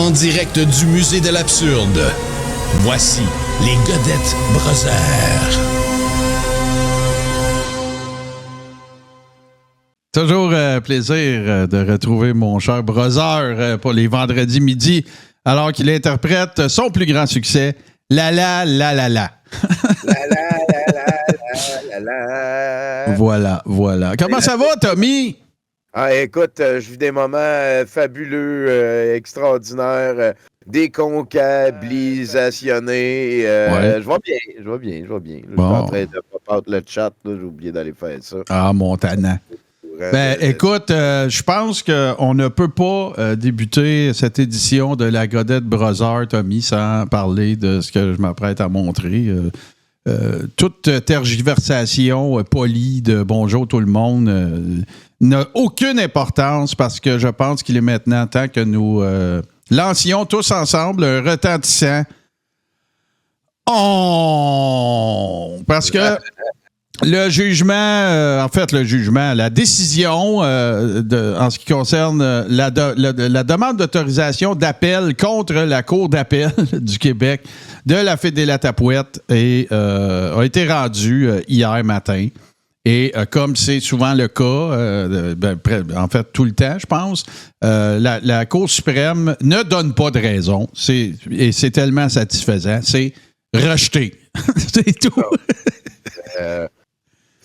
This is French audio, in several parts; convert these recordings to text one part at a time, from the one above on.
En direct du musée de l'absurde, voici les Godettes Brothers. Toujours plaisir de retrouver mon cher Brother pour les vendredis midi, alors qu'il interprète son plus grand succès, La La La La La. La la la la la la la. Voilà. Comment ça va, Tommy? Ah, écoute, je vis des moments fabuleux, extraordinaires, déconcablissationnés. Ouais. Je vais bien. Je suis Bon. en train de pop out le chat, là, j'ai oublié d'aller faire ça. Ah, Montana. Ben, écoute, je pense qu'on ne peut pas débuter cette édition de la Godette Brothers, Tommy, sans parler de ce que je m'apprête à montrer. Toute tergiversation polie de bonjour tout le monde n'a aucune importance parce que je pense qu'il est maintenant temps que nous lancions tous ensemble un retentissant parce que le jugement, la décision en ce qui concerne la demande d'autorisation d'appel contre la Cour d'appel du Québec de la Fédé-la-Tapouette a été rendue hier matin. Et comme c'est souvent le cas, en fait tout le temps, je pense, la Cour suprême ne donne pas de raison. Et c'est tellement satisfaisant. C'est rejeté. C'est tout.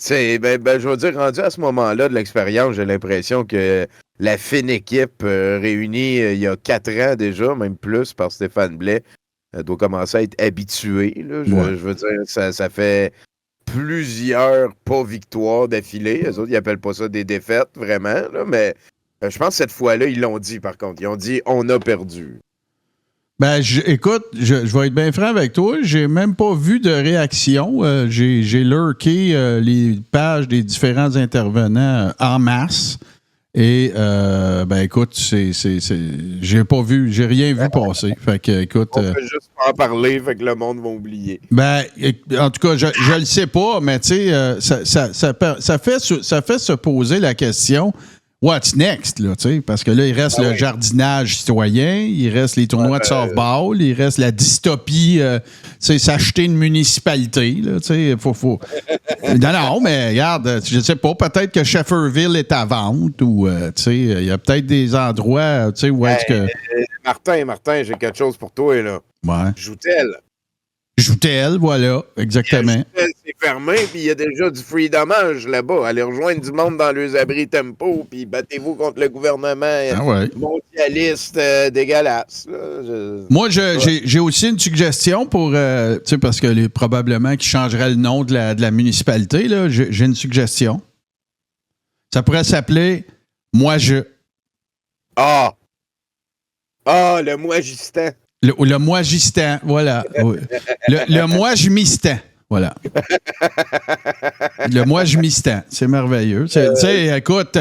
Je veux dire, rendu à ce moment-là de l'expérience, j'ai l'impression que la fine équipe réunie il y a 4 ans déjà, même plus, par Stéphane Blais, doit commencer à être habituée. Là. Je veux dire, ça fait plusieurs pas victoires d'affilée. Les autres, ils n'appellent pas ça des défaites, vraiment. Là, mais je pense que cette fois-là, ils l'ont dit, par contre. Ils ont dit « on a perdu ». Ben, écoute, je vais être bien franc avec toi. J'ai même pas vu de réaction. J'ai lurké les pages des différents intervenants en masse. Et, écoute, j'ai pas vu, j'ai rien vu passer. Fait que, écoute. On peut juste pas en parler, fait que le monde va oublier. Ben, en tout cas, je le sais pas, mais tu sais, ça fait se poser la question. What's next, là, tu sais? Parce que là, il reste le jardinage citoyen, il reste les tournois de softball, il reste la dystopie, tu sais, s'acheter une municipalité, là, tu sais, faut... Non, mais regarde, je sais pas, peut-être que Shefferville est à vente ou, tu sais, il y a peut-être des endroits, tu sais, où est-ce que... Martin, j'ai quelque chose pour toi, là. Ouais. Joutel, voilà, exactement. Joutel, c'est fermé, puis il y a déjà du freedomage là-bas. Allez rejoindre du monde dans leurs abris tempo, puis battez-vous contre le gouvernement mondialiste dégueulasse. Moi, j'ai aussi une suggestion pour, tu sais, parce que probablement qu'il changerait le nom de la municipalité, là. J'ai une suggestion. Ça pourrait s'appeler « Moi-je ». Le moi-gistant. Le moi-gistant, voilà. Le moi-je-mistant, voilà. Le moi-je-mistant, c'est merveilleux. Tu sais, écoute,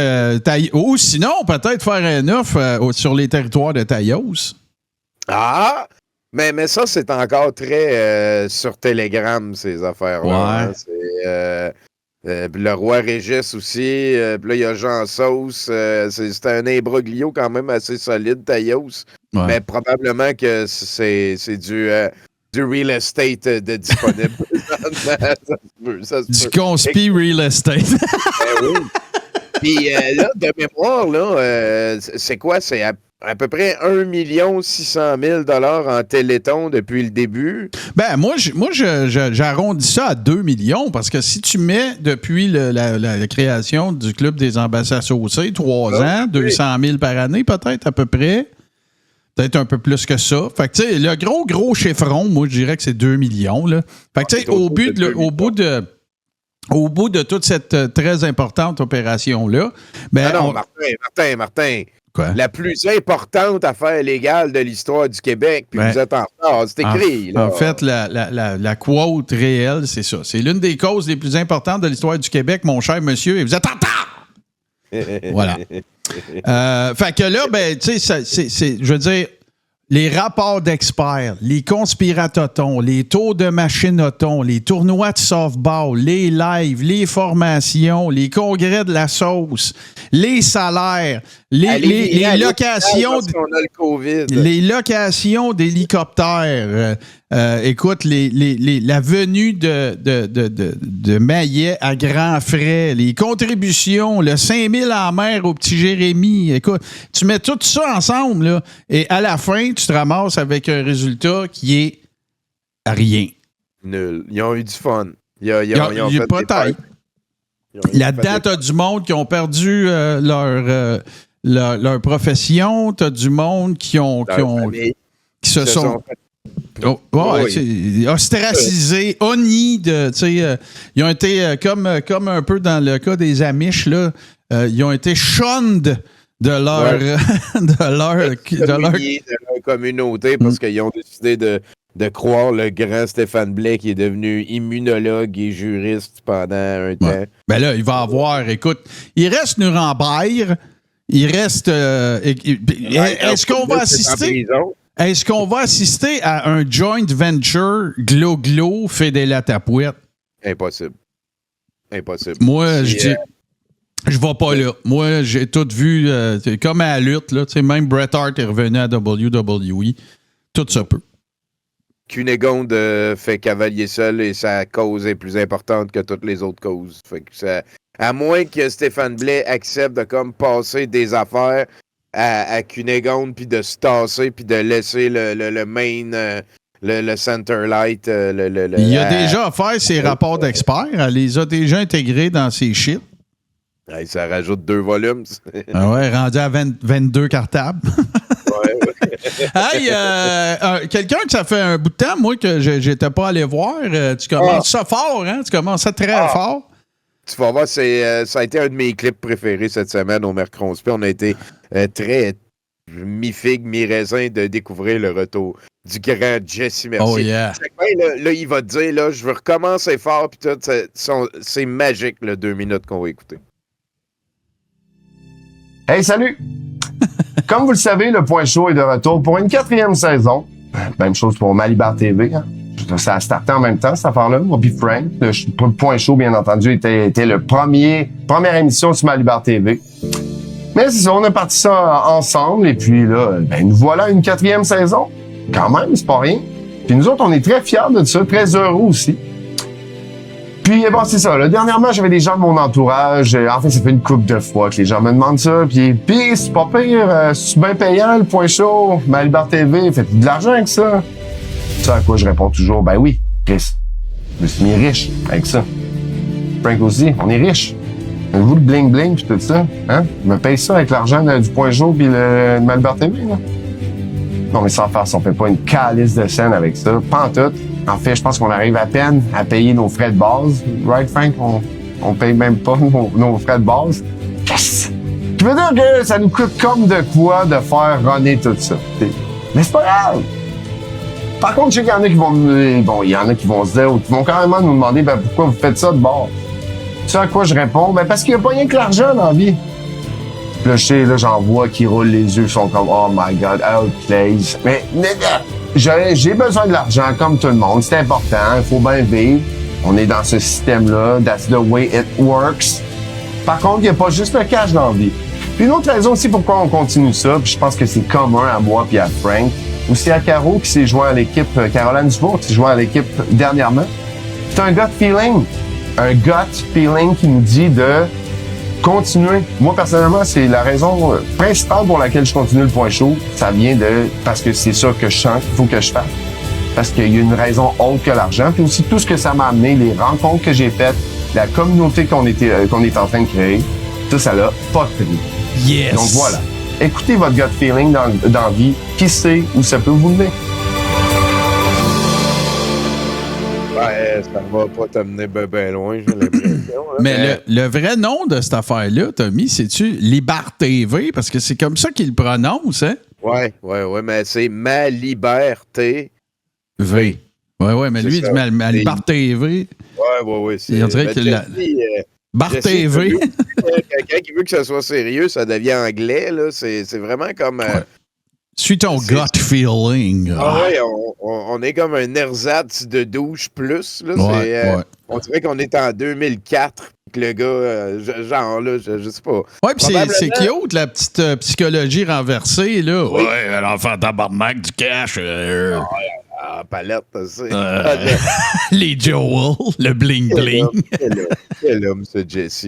ou sinon, peut-être faire un offre sur les territoires de Taïos. Ah! Mais ça, c'est encore très sur Telegram, ces affaires-là. Ouais. C'est... le roi Régis aussi. Puis là, il y a Jean Sauce. C'est un imbroglio quand même assez solide, Taïos. Ouais. Mais probablement que c'est du real estate de disponible. ça se peut. Du conspi real estate. Ben oui. Puis là, de mémoire, là, c'est quoi? C'est à peu près 1 600 000 $ en Téléthon depuis le début. Ben, moi, j'arrondis ça à 2 millions parce que si tu mets depuis la création du Club des ambassades saucées, 3 ans, 200 000 par année peut-être à peu près, peut-être un peu plus que ça. Fait que, tu sais, le gros chiffron, moi, je dirais que c'est 2 millions, là. Fait que, tu sais, au bout de toute cette très importante opération-là, ben... Non, Martin. Quoi? La plus importante affaire légale de l'histoire du Québec, puis vous êtes en retard, c'est écrit. En fait, la quote réelle, c'est ça. C'est l'une des causes les plus importantes de l'histoire du Québec, mon cher monsieur, et vous êtes en retard! Voilà. Fait que là, ben, tu sais, je veux dire, les rapports d'experts, les conspiratotons, les tours de machine-auton, les tournois de softball, les lives, les formations, les congrès de la sauce, les salaires, les locations... Parce qu'on a le COVID. Les locations d'hélicoptères. Écoute, la venue de Maillet à grands frais, les contributions, le 5 000 en mer au petit Jérémy. Écoute, tu mets tout ça ensemble, là, et à la fin, tu te ramasses avec un résultat qui est rien. Nul. Ils ont eu du fun. Ils ont fait pas des taille. Là-dedans, t'as du monde qui ont perdu leur profession. T'as du monde qui se sont ostracisés, honnis. Ils ont été, comme un peu dans le cas des Amish, là, ils ont été shunned de leur communauté parce qu'ils ont décidé de croire le grand Stéphane Blais qui est devenu immunologue et juriste pendant un temps. Ben là, il va avoir, écoute, il reste Nuremberg, il reste... est-ce qu'on va assister... Est-ce qu'on va assister à un joint venture glo-glo fait des latapouettes? Impossible. Moi, je dis... Je vais pas là. Moi, j'ai tout vu, comme à la lutte, là, même Bret Hart est revenu à WWE. Tout ça peut. Cunégonde fait cavalier seul et sa cause est plus importante que toutes les autres causes. Fait que ça, à moins que Stéphane Blais accepte de comme passer des affaires à Cunégonde puis de se tasser puis de laisser le main, le center light. Il a déjà fait ses rapports d'experts. Elle les a déjà intégrés dans ses shit. Hey, ça rajoute 2 volumes. Ah ouais, rendu à 22 cartables. Hey, quelqu'un que ça fait un bout de temps, moi, que j'étais pas allé voir, tu commences ça fort, hein? Tu commences ça très fort. Tu vas voir, ça a été un de mes clips préférés cette semaine au Mercredi. On a été très mi-figue, mi-raisin de découvrir le retour du grand Jesse Mercier. Oh yeah. Là, il va te dire, là, je veux recommencer fort, puis tout, c'est magique, le 2 minutes qu'on va écouter. Hey, salut! Comme vous le savez, le Point Chaud est de retour pour une 4e saison. Même chose pour Malibar TV. Hein. Ça a starté en même temps, cette affaire-là. Moi puis Frank. Le Point Chaud, bien entendu, était le première émission sur Malibar TV. Mais c'est ça, on a parti ça ensemble. Et puis là, nous voilà une 4e saison. Quand même, c'est pas rien. Puis nous autres, on est très fiers de ça, très heureux aussi. Puis bon, c'est ça. Là, dernièrement, j'avais des gens de mon entourage. En fait, ça fait une couple de fois que les gens me demandent ça. Puis c'est pas pire. C'est bien payant, le Point Chaud, Malibar TV. Faites de l'argent avec ça. Ça à quoi je réponds toujours, ben oui, Chris. Je me suis mis riche avec ça. Frank aussi, on est riche. Vous le bling-bling puis tout ça, hein? Je me paye ça avec l'argent du Point Chaud puis le Malibar TV, là. Non, mais sans farce, on fait pas une calice de scène avec ça. Pas en tout. En fait, je pense qu'on arrive à peine à payer nos frais de base. Right, Frank? On paye même pas nos frais de base. Yes! Je veux dire que ça nous coûte comme de quoi de faire runner tout ça. Mais c'est pas grave! Par contre, je sais qu'il y en a qui vont il y en a qui vont se dire, ou qui vont carrément nous demander, pourquoi vous faites ça de bord? Tu sais à quoi je réponds? Parce qu'il n'y a pas rien que l'argent dans la vie. Puis là, je sais, là, j'en vois qui roulent les yeux, sont comme, oh my God, outplays. Mais j'ai besoin de l'argent comme tout le monde. C'est important, il faut bien vivre. On est dans ce système-là. That's the way it works. Par contre, il n'y a pas juste le cash dans la vie. Puis une autre raison aussi pourquoi on continue ça, puis je pense que c'est commun à moi puis à Frank, ou c'est à Caro qui s'est joint à l'équipe, Caroline Dubourg qui s'est joint à l'équipe dernièrement. C'est un gut feeling. Un gut feeling qui nous dit de continuer. Moi, personnellement, c'est la raison principale pour laquelle je continue le Point Chaud. Ça vient parce que c'est ça que je sens qu'il faut que je fasse. Parce qu'il y a une raison autre que l'argent. Puis aussi tout ce que ça m'a amené, les rencontres que j'ai faites, la communauté qu'on est en train de créer, ça l'a pas de prix. Yes! Donc voilà. Écoutez votre gut feeling dans la vie. Qui sait où ça peut vous mener? Ouais, ça va pas t'amener ben loin, j'ai l'impression. Hein? Mais le vrai nom de cette affaire-là, Tommy, c'est-tu Libar TV? Parce que c'est comme ça qu'il le prononce, hein? Ouais, mais c'est Ma Liberté V. Ouais, mais lui, il dit Ma Libar TV. Ouais. On dirait que Bar TV. Quand il veut que ça soit sérieux, ça devient anglais, là. C'est vraiment comme... Ouais. Suis ton gut feeling. Ah ouais, on est comme un ersatz de douche plus. Là. Ouais. On dirait qu'on est en 2004 le gars, genre, là, je sais pas. Ouais, puis c'est cute, la petite psychologie renversée, là. Oui. Ouais, l'enfant tabarnak du cash. Palette, c'est. Les Joel, le bling-bling. Quel homme, ce Jesse.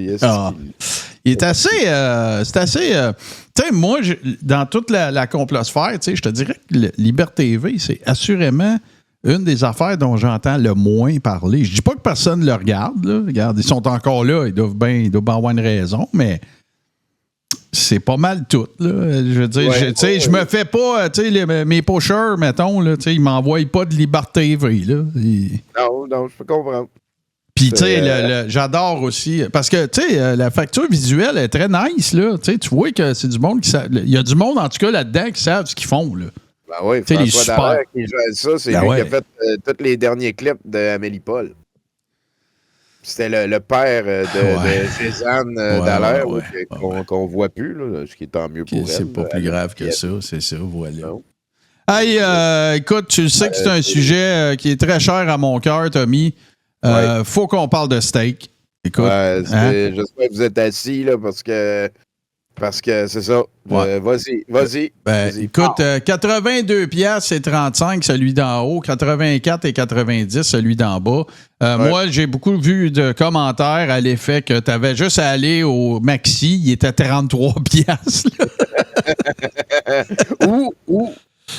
Il est assez. C'est assez. Tu sais, moi, dans toute la complosphère, tu sais, je te dirais que Liberté TV, c'est assurément une des affaires dont j'entends le moins parler. Je dis pas que personne le regarde, là. Regarde, ils sont encore là, ils doivent bien avoir une raison, mais c'est pas mal tout, là. Je veux dire, je me fais pas, tu sais, mes pushers, mettons, là, tu sais, ils m'envoient pas de Liberté TV, là. Non, je peux comprendre. Puis, tu sais, j'adore aussi, parce que, tu sais, la facture visuelle est très nice, là. Tu sais, tu vois que c'est du monde qui savent. Il y a du monde, en tout cas, là-dedans, qui savent ce qu'ils font, là. Ben oui, François Dallaire qui gère ça, c'est lui qui a fait tous les derniers clips d'Amélie Paul. C'était le père de Cézanne Dallaire, qu'on voit plus, là, ce qui est tant mieux pour elle. C'est pas plus grave que ça, c'est ça, voilà. Hey, écoute, tu sais que c'est un sujet qui est très cher à mon cœur, Tommy. Faut qu'on parle de steak. Écoute, j'espère que vous êtes assis, là, parce que c'est ça. Vas-y. Écoute, 82 piastres et 35, celui d'en haut. 84 et 90, celui d'en bas. Moi, j'ai beaucoup vu de commentaires à l'effet que tu avais juste à aller au Maxi. Il était 33 piastres.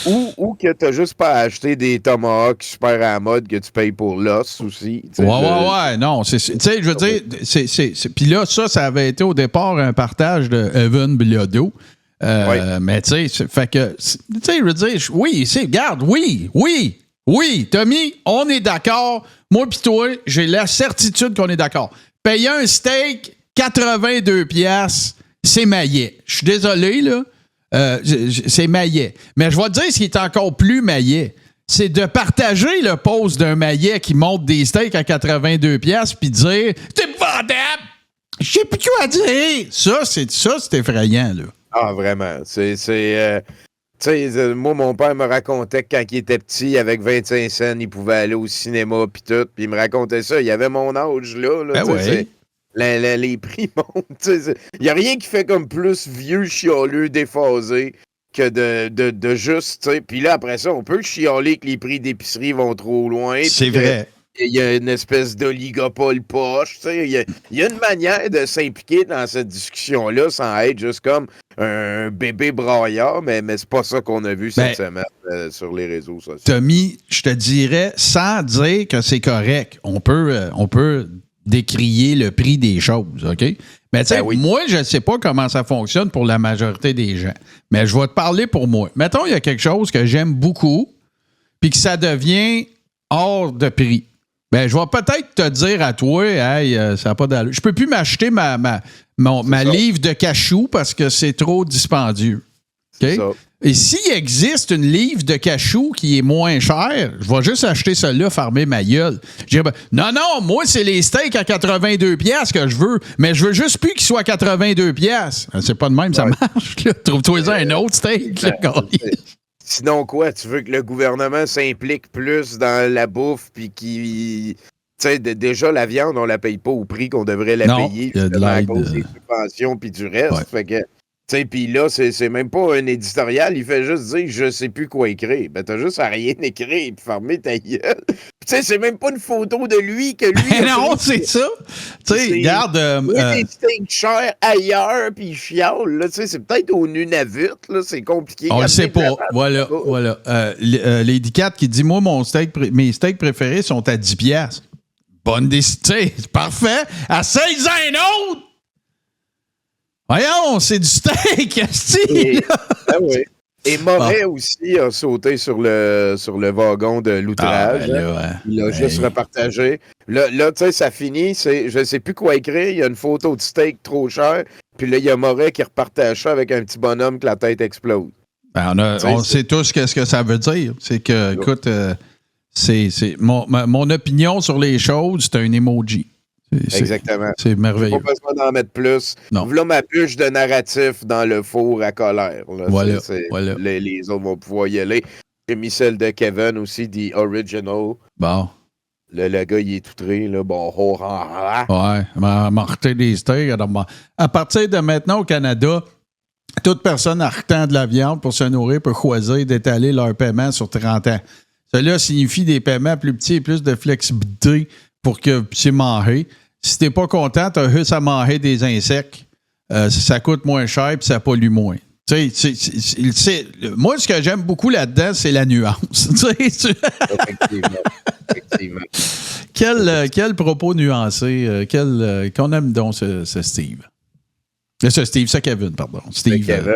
Ou que t'as juste pas acheté des tomahawks super à la mode que tu payes pour l'os aussi. Ouais, non. Tu sais, je veux dire, puis là, ça avait été au départ un partage de Evan Bilodeau. Mais tu sais, fait que, tu sais, je veux dire, regarde, oui, Tommy, on est d'accord. Moi pis toi, j'ai la certitude qu'on est d'accord. Payer un steak, 82 piastres, c'est maillet. Je suis désolé, là. C'est maillet. Mais je vais te dire ce qui est encore plus maillet. C'est de partager le post d'un maillet qui monte des steaks à 82 piastres puis dire « C'est vendable! Je sais plus quoi dire! » Ça, c'est effrayant, là. Ah, vraiment. Tu sais, moi, mon père me racontait que quand il était petit, avec 25 cents, il pouvait aller au cinéma puis tout. Puis il me racontait ça. Il avait mon âge, là. Les prix montent. Il n'y a rien qui fait comme plus vieux, chialeux, déphasé que de juste. Puis là, après ça, on peut chialer que les prix d'épicerie vont trop loin. C'est vrai. Il y a une espèce d'oligopole poche. Il y a une manière de s'impliquer dans cette discussion-là sans être juste comme un bébé braillard, mais c'est pas ça qu'on a vu cette semaine sur les réseaux sociaux. Tommy, je te dirais, sans dire que c'est correct, on peut décrier le prix des choses, OK? Mais tu sais, moi, je ne sais pas comment ça fonctionne pour la majorité des gens. Mais je vais te parler pour moi. Mettons, il y a quelque chose que j'aime beaucoup, puis que ça devient hors de prix. Ben, je vais peut-être te dire à toi, hey, ça n'a pas d'allure. Je peux plus m'acheter ma livre de cachou parce que c'est trop dispendieux. OK? Et s'il existe une livre de cachou qui est moins chère, je vais juste acheter celle-là, farmer ma gueule. Je dirais, non, moi, c'est les steaks à 82 piastres que je veux, mais je veux juste plus qu'ils soient à 82 piastres. C'est pas de même, ça marche. Trouve-toi un autre steak. Sinon, quoi? Tu veux que le gouvernement s'implique plus dans la bouffe puis qu'il... Tu sais, déjà, la viande, on la paye pas au prix qu'on devrait la payer à cause des subventions puis du reste. Fait que... Tu sais, puis là, c'est même pas un éditorial, il fait juste dire « je sais plus quoi écrire ». Ben, t'as juste à rien écrire et puis fermer ta gueule. Tu sais, c'est même pas une photo de lui que lui... non, c'est ça. Tu sais, regarde... des steaks chers ailleurs, puis il chiale, tu sais, c'est peut-être au Nunavut, là, c'est compliqué. On le sait pas. Voilà. Lady Cat qui dit « Moi, mes steaks préférés sont à 10 piastres. » Bonne décision. C'est parfait. À 16 ans un autre! Voyons, c'est du steak, Et Moret aussi a sauté sur le wagon de l'outrage. Il a juste repartagé. Là tu sais, ça finit. Je sais plus quoi écrire. Il y a une photo de steak trop chère. Puis là, il y a Moret qui repartage ça avec un petit bonhomme que la tête explose. On sait tous ce que ça veut dire. C'est que, écoute, mon opinion sur les choses, c'est un emoji. Exactement. C'est merveilleux. Pas besoin d'en mettre plus. Voilà ma bûche de narratif dans le four à colère. Là. Voilà. Les autres vont pouvoir y aller. J'ai mis celle de Kevin aussi, The Original. Bon. Le gars, il est outré, là. Bon, Ouais, marqué des steaks. Alors, à partir de maintenant, au Canada, toute personne achetant de la viande pour se nourrir peut choisir d'étaler leur paiement sur 30 ans. Cela signifie des paiements plus petits et plus de flexibilité pour que vous puissiez manger. Si t'es pas content, t'as juste à manger des insectes. Ça coûte moins cher et ça pollue moins. Moi, ce que j'aime beaucoup là-dedans, c'est la nuance. Effectivement. Quel propos nuancé. Qu'on aime donc ce Steve. C'est Kevin, pardon. Steve, c'est Kevin.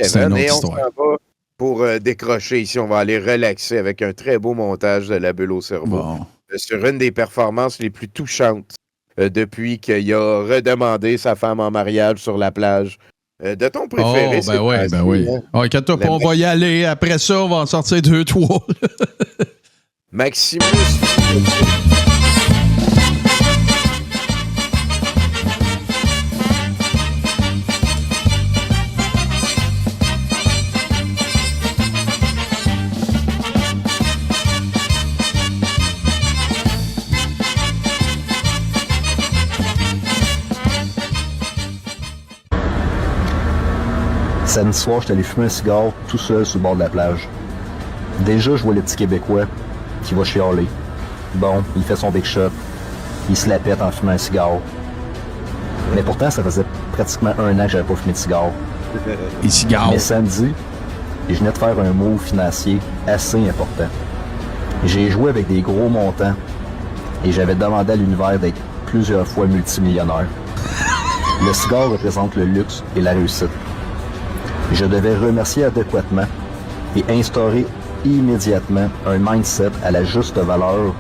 C'est une autre Et on histoire. s'en va pour décrocher ici. On va aller relaxer avec un très beau montage de la bulle au cerveau. Bon. Sur une des performances les plus touchantes depuis qu'il a redemandé sa femme en mariage sur la plage. De ton préféré, Oh, ben oui. Oh, inquiète-toi pas, on va y aller. Après ça, on va en sortir 2-3. Maximus. Samedi soir, j'étais allé fumer un cigare tout seul sur le bord de la plage. Déjà, je vois le petit Québécois qui va chialer. Bon, il fait son big shot. Il se la pète en fumant un cigare. Mais pourtant, ça faisait pratiquement 1 an que j'avais pas fumé de cigare. Les cigares. Mais samedi, je venais de faire un move financier assez important. J'ai joué avec des gros montants et j'avais demandé à l'univers d'être plusieurs fois multimillionnaire. Le cigare représente le luxe et la réussite. Je devais remercier adéquatement et instaurer immédiatement un mindset à la juste valeur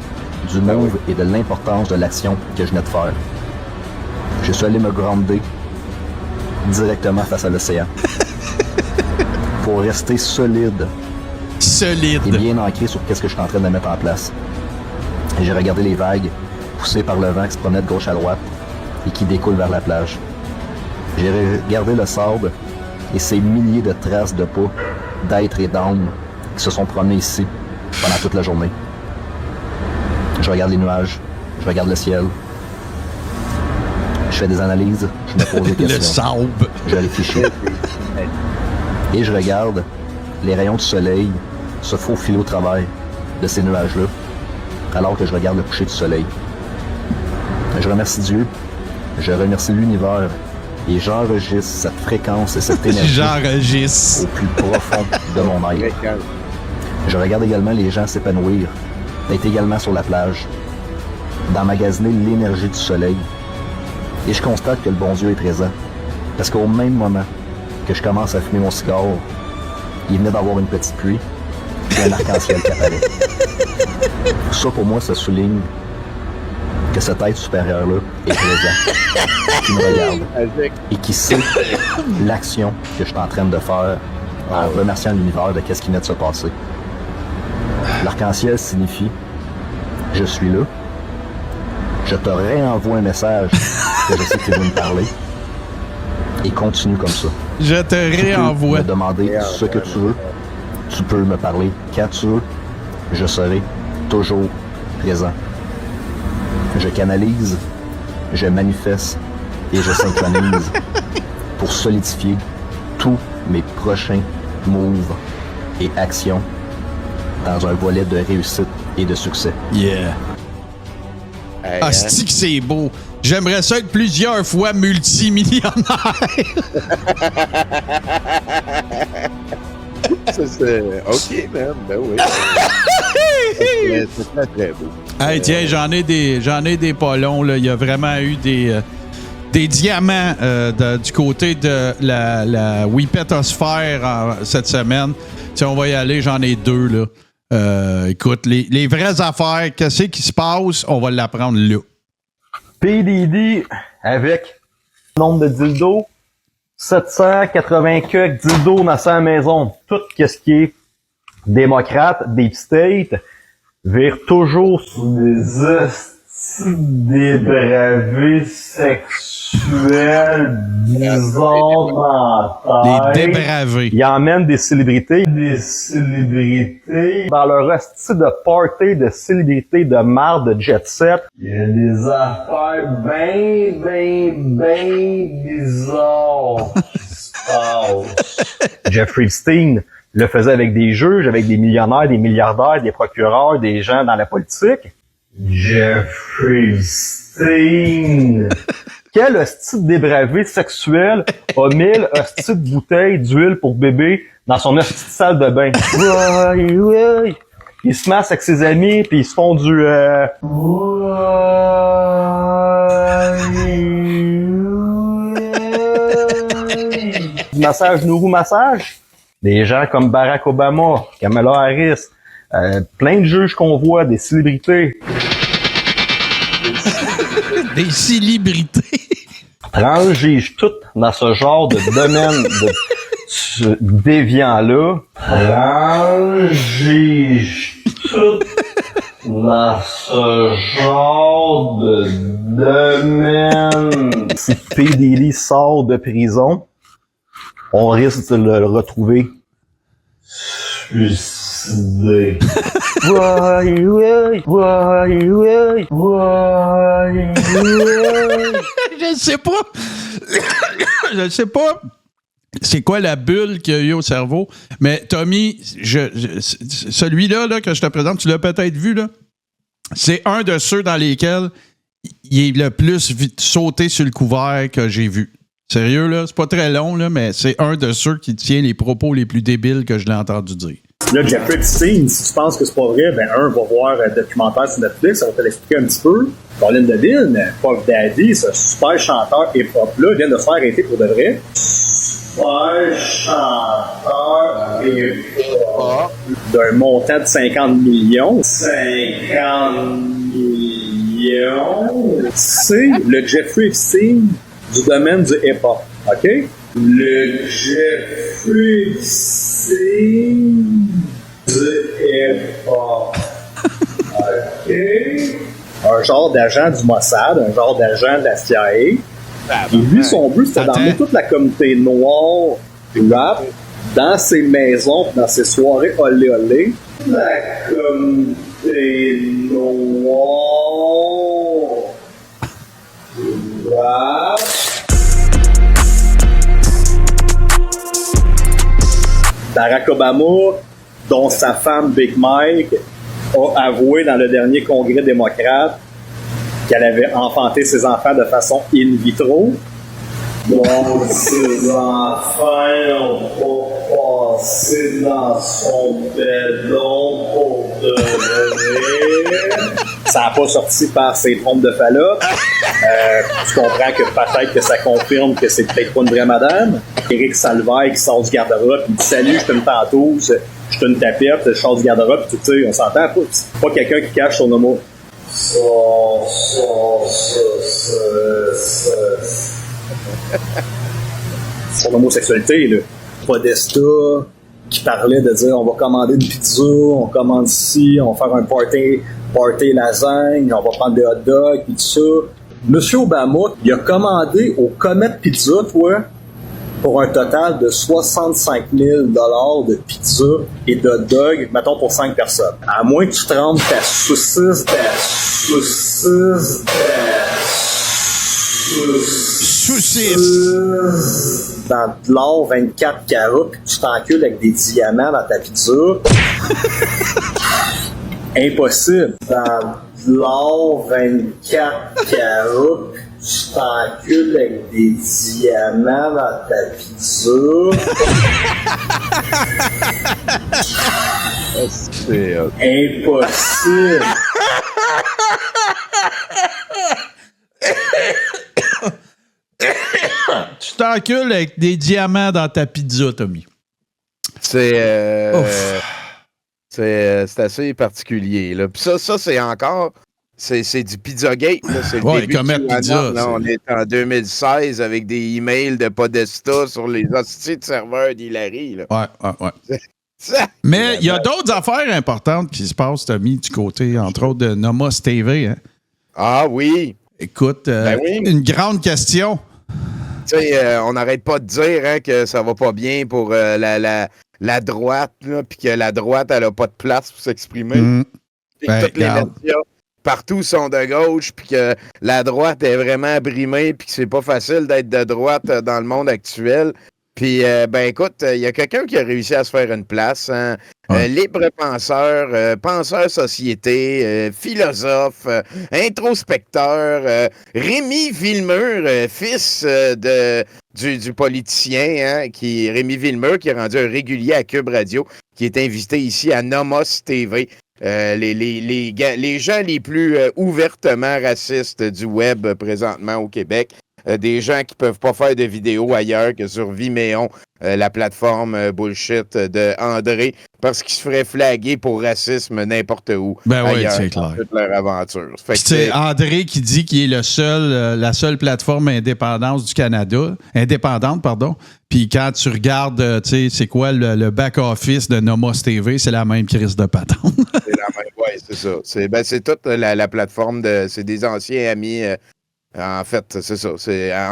du move et de l'importance de l'action que je venais de faire. Je suis allé me grounder directement face à l'océan pour rester solide et bien ancré sur ce que je suis en train de mettre en place. Et j'ai regardé les vagues poussées par le vent qui se promenaient de gauche à droite et qui découlent vers la plage. J'ai regardé le sable et ces milliers de traces de pas, d'êtres et d'âmes qui se sont promenés ici pendant toute la journée. Je regarde les nuages, je regarde le ciel, je fais des analyses, je me pose des questions. Le sable. Je réfléchis. Et je regarde les rayons du soleil se faufiler au travers de ces nuages-là, alors que je regarde le coucher du soleil. Je remercie Dieu, je remercie l'univers, et j'enregistre cette fréquence et cette énergie J'enregistre. au plus profond de mon être. Je regarde également les gens s'épanouir, d'être également sur la plage, d'emmagasiner l'énergie du soleil. Et je constate que le bon Dieu est présent. Parce qu'au même moment que je commence à fumer mon cigare, il venait d'avoir une petite pluie, puis un arc-en-ciel qui apparaît. Ça, pour moi, ça souligne que cet être supérieur-là est présent, qui me regarde et qui sait l'action que je suis en train de faire en remerciant l'univers de ce qui vient de se passer. L'arc-en-ciel signifie « Je suis là, je te réenvoie un message que je sais que tu veux me parler et continue comme ça. Je te réenvoie. Tu peux me demander ce que tu veux, tu peux me parler quand tu veux, je serai toujours présent. Je canalise, je manifeste et je synchronise pour solidifier tous mes prochains moves et actions dans un volet de réussite et de succès. Yeah. Hey, Ah, c'est que c'est beau. J'aimerais ça être plusieurs fois multimillionnaire. Ça, c'est... OK, man. Ben oui. C'est très, très beau. Hey, tiens, j'en ai des pas longs, là. Il y a vraiment eu des diamants du côté de la Wipetosphère cette semaine. Si on va y aller, j'en ai 2, là. Écoute, les vraies affaires, qu'est-ce qui se passe, on va l'apprendre là. PDD avec nombre de dildos, 780 quelques dildos dans sa maison. Tout ce qui est démocrate, deep state, vire toujours sur des dépravé sexuel, disons, dans Les débravés. Ils emmènent des célébrités dans leur hostie de party de célébrités de marde de jet set. Il y a des affaires ben bizarres qui se passent. Jeffrey Epstein le faisait avec des juges, avec des millionnaires, des milliardaires, des procureurs, des gens dans la politique. Jeffrey Epstein. Quel hostie de débravé sexuel a 1000 hosties de bouteilles d'huile pour bébé dans son hostie de salle de bain? Ouais. Il se masse avec ses amis puis ils se font du massage Nourou massage. Des gens comme Barack Obama, Kamala Harris, plein de juges qu'on voit, des célébrités. Des célébrités. Transgige tout dans ce genre de domaine de déviant-là. Transgige tout dans ce genre de domaine. Si P. Diddy sort de prison, on risque de le retrouver suicidé. Je sais pas. Je sais pas. C'est quoi la bulle qu'il y a eu au cerveau? Mais Tommy, celui-là là, que je te présente, tu l'as peut-être vu, là. C'est un de ceux dans lesquels il est le plus sauté sur le couvert que j'ai vu. Sérieux, là, c'est pas très long, là, mais c'est un de ceux qui tient les propos les plus débiles que je l'ai entendu dire. Là, Jeffrey Epstein, si tu penses que c'est pas vrai, ben va voir un documentaire sur Netflix, ça va te l'expliquer un petit peu. Colin Devine, Puff Daddy, ce super chanteur hip-hop-là, vient de se faire arrêter pour de vrai. Super chanteur hip-hop. D'un montant de 50 millions. 50 millions. C'est le Jeffrey Epstein du domaine du hip-hop, OK? Le Jeffrey Epstein du hip-hop, OK? Un genre d'agent du Mossad, un genre d'agent de la CIA. Et lui, son but, c'était d'emmener toute la communauté noire du rap dans ses maisons, dans ses soirées olé-olé. La communauté noire du rap. Barack Obama, dont sa femme Big Mike, a avoué dans le dernier congrès démocrate qu'elle avait enfanté ses enfants de façon in vitro. Donc, ses enfants ont pas passé dans son bedon pour de vrai. Ça n'a pas sorti par ses trompes de Fallope. Tu comprends que peut-être que ça confirme que c'est peut-être pas une vraie madame. Éric Salvaire qui sort du garde-robe et dit « Salut, je suis une tentouse, je suis une tapette, je sors du garde-robe. » Tu sais, on s'entend pas. C'est pas quelqu'un qui cache son homo. Son homosexualité, là. Podesta qui parlait de dire on va commander une pizza, on commande ici, on va faire un party lasagne, on va prendre des hot dogs et tout ça. Monsieur Obama, il a commandé au Comet Pizza, toi, pour un total de 65 000 $ de pizza et de hot dog, mettons pour 5 personnes. À moins que tu trempes ta saucisse dans de l'or 24 carats pis tu t'encules avec des diamants dans ta pizza. Impossible. Dans de l'or 24 carats pis tu t'encules avec des diamants dans ta pizza. Impossible. Tu t'encules avec des diamants dans ta pizza, Tommy. C'est assez particulier. Là. Puis ça c'est encore... C'est du Pizzagate. Là. C'est le début Comet Pizza. Là, on est en 2016 avec des emails de Podesta sur les hosties de serveurs d'Hilary. Là. Ouais. Mais il y a d'autres affaires importantes qui se passent, Tommy, du côté, entre autres, de Nomos TV. Hein? Ah oui. Écoute, oui. une grande question. Tu sais, on n'arrête pas de dire hein, que ça va pas bien pour la droite, puis que la droite, elle a pas de place pour s'exprimer. Puis que toutes les médias partout sont de gauche, puis que la droite est vraiment abrimée, puis que c'est pas facile d'être de droite dans le monde actuel. Puis, ben écoute, il y a quelqu'un qui a réussi à se faire une place. Hein? Libre penseur, penseur société, philosophe, introspecteur, Rémi Villemur, fils du politicien, hein, Rémi Villemur, qui est rendu un régulier à Cube Radio, qui est invité ici à Nomos TV. Les gens les plus ouvertement racistes du web présentement au Québec. Des gens qui peuvent pas faire de vidéos ailleurs que sur Vimeo, la plateforme bullshit de André, parce qu'il se ferait flaguer pour racisme n'importe où. Ben oui, ailleurs, c'est clair. toute leur aventure. C'est André qui dit qu'il est la seule plateforme indépendante du Canada. Indépendante, pardon. Puis quand tu regardes, tu sais, c'est quoi le back-office de Nomos TV, c'est la même crise de patente. C'est la même, oui, c'est ça. C'est toute la plateforme c'est des anciens amis. En fait, c'est ça.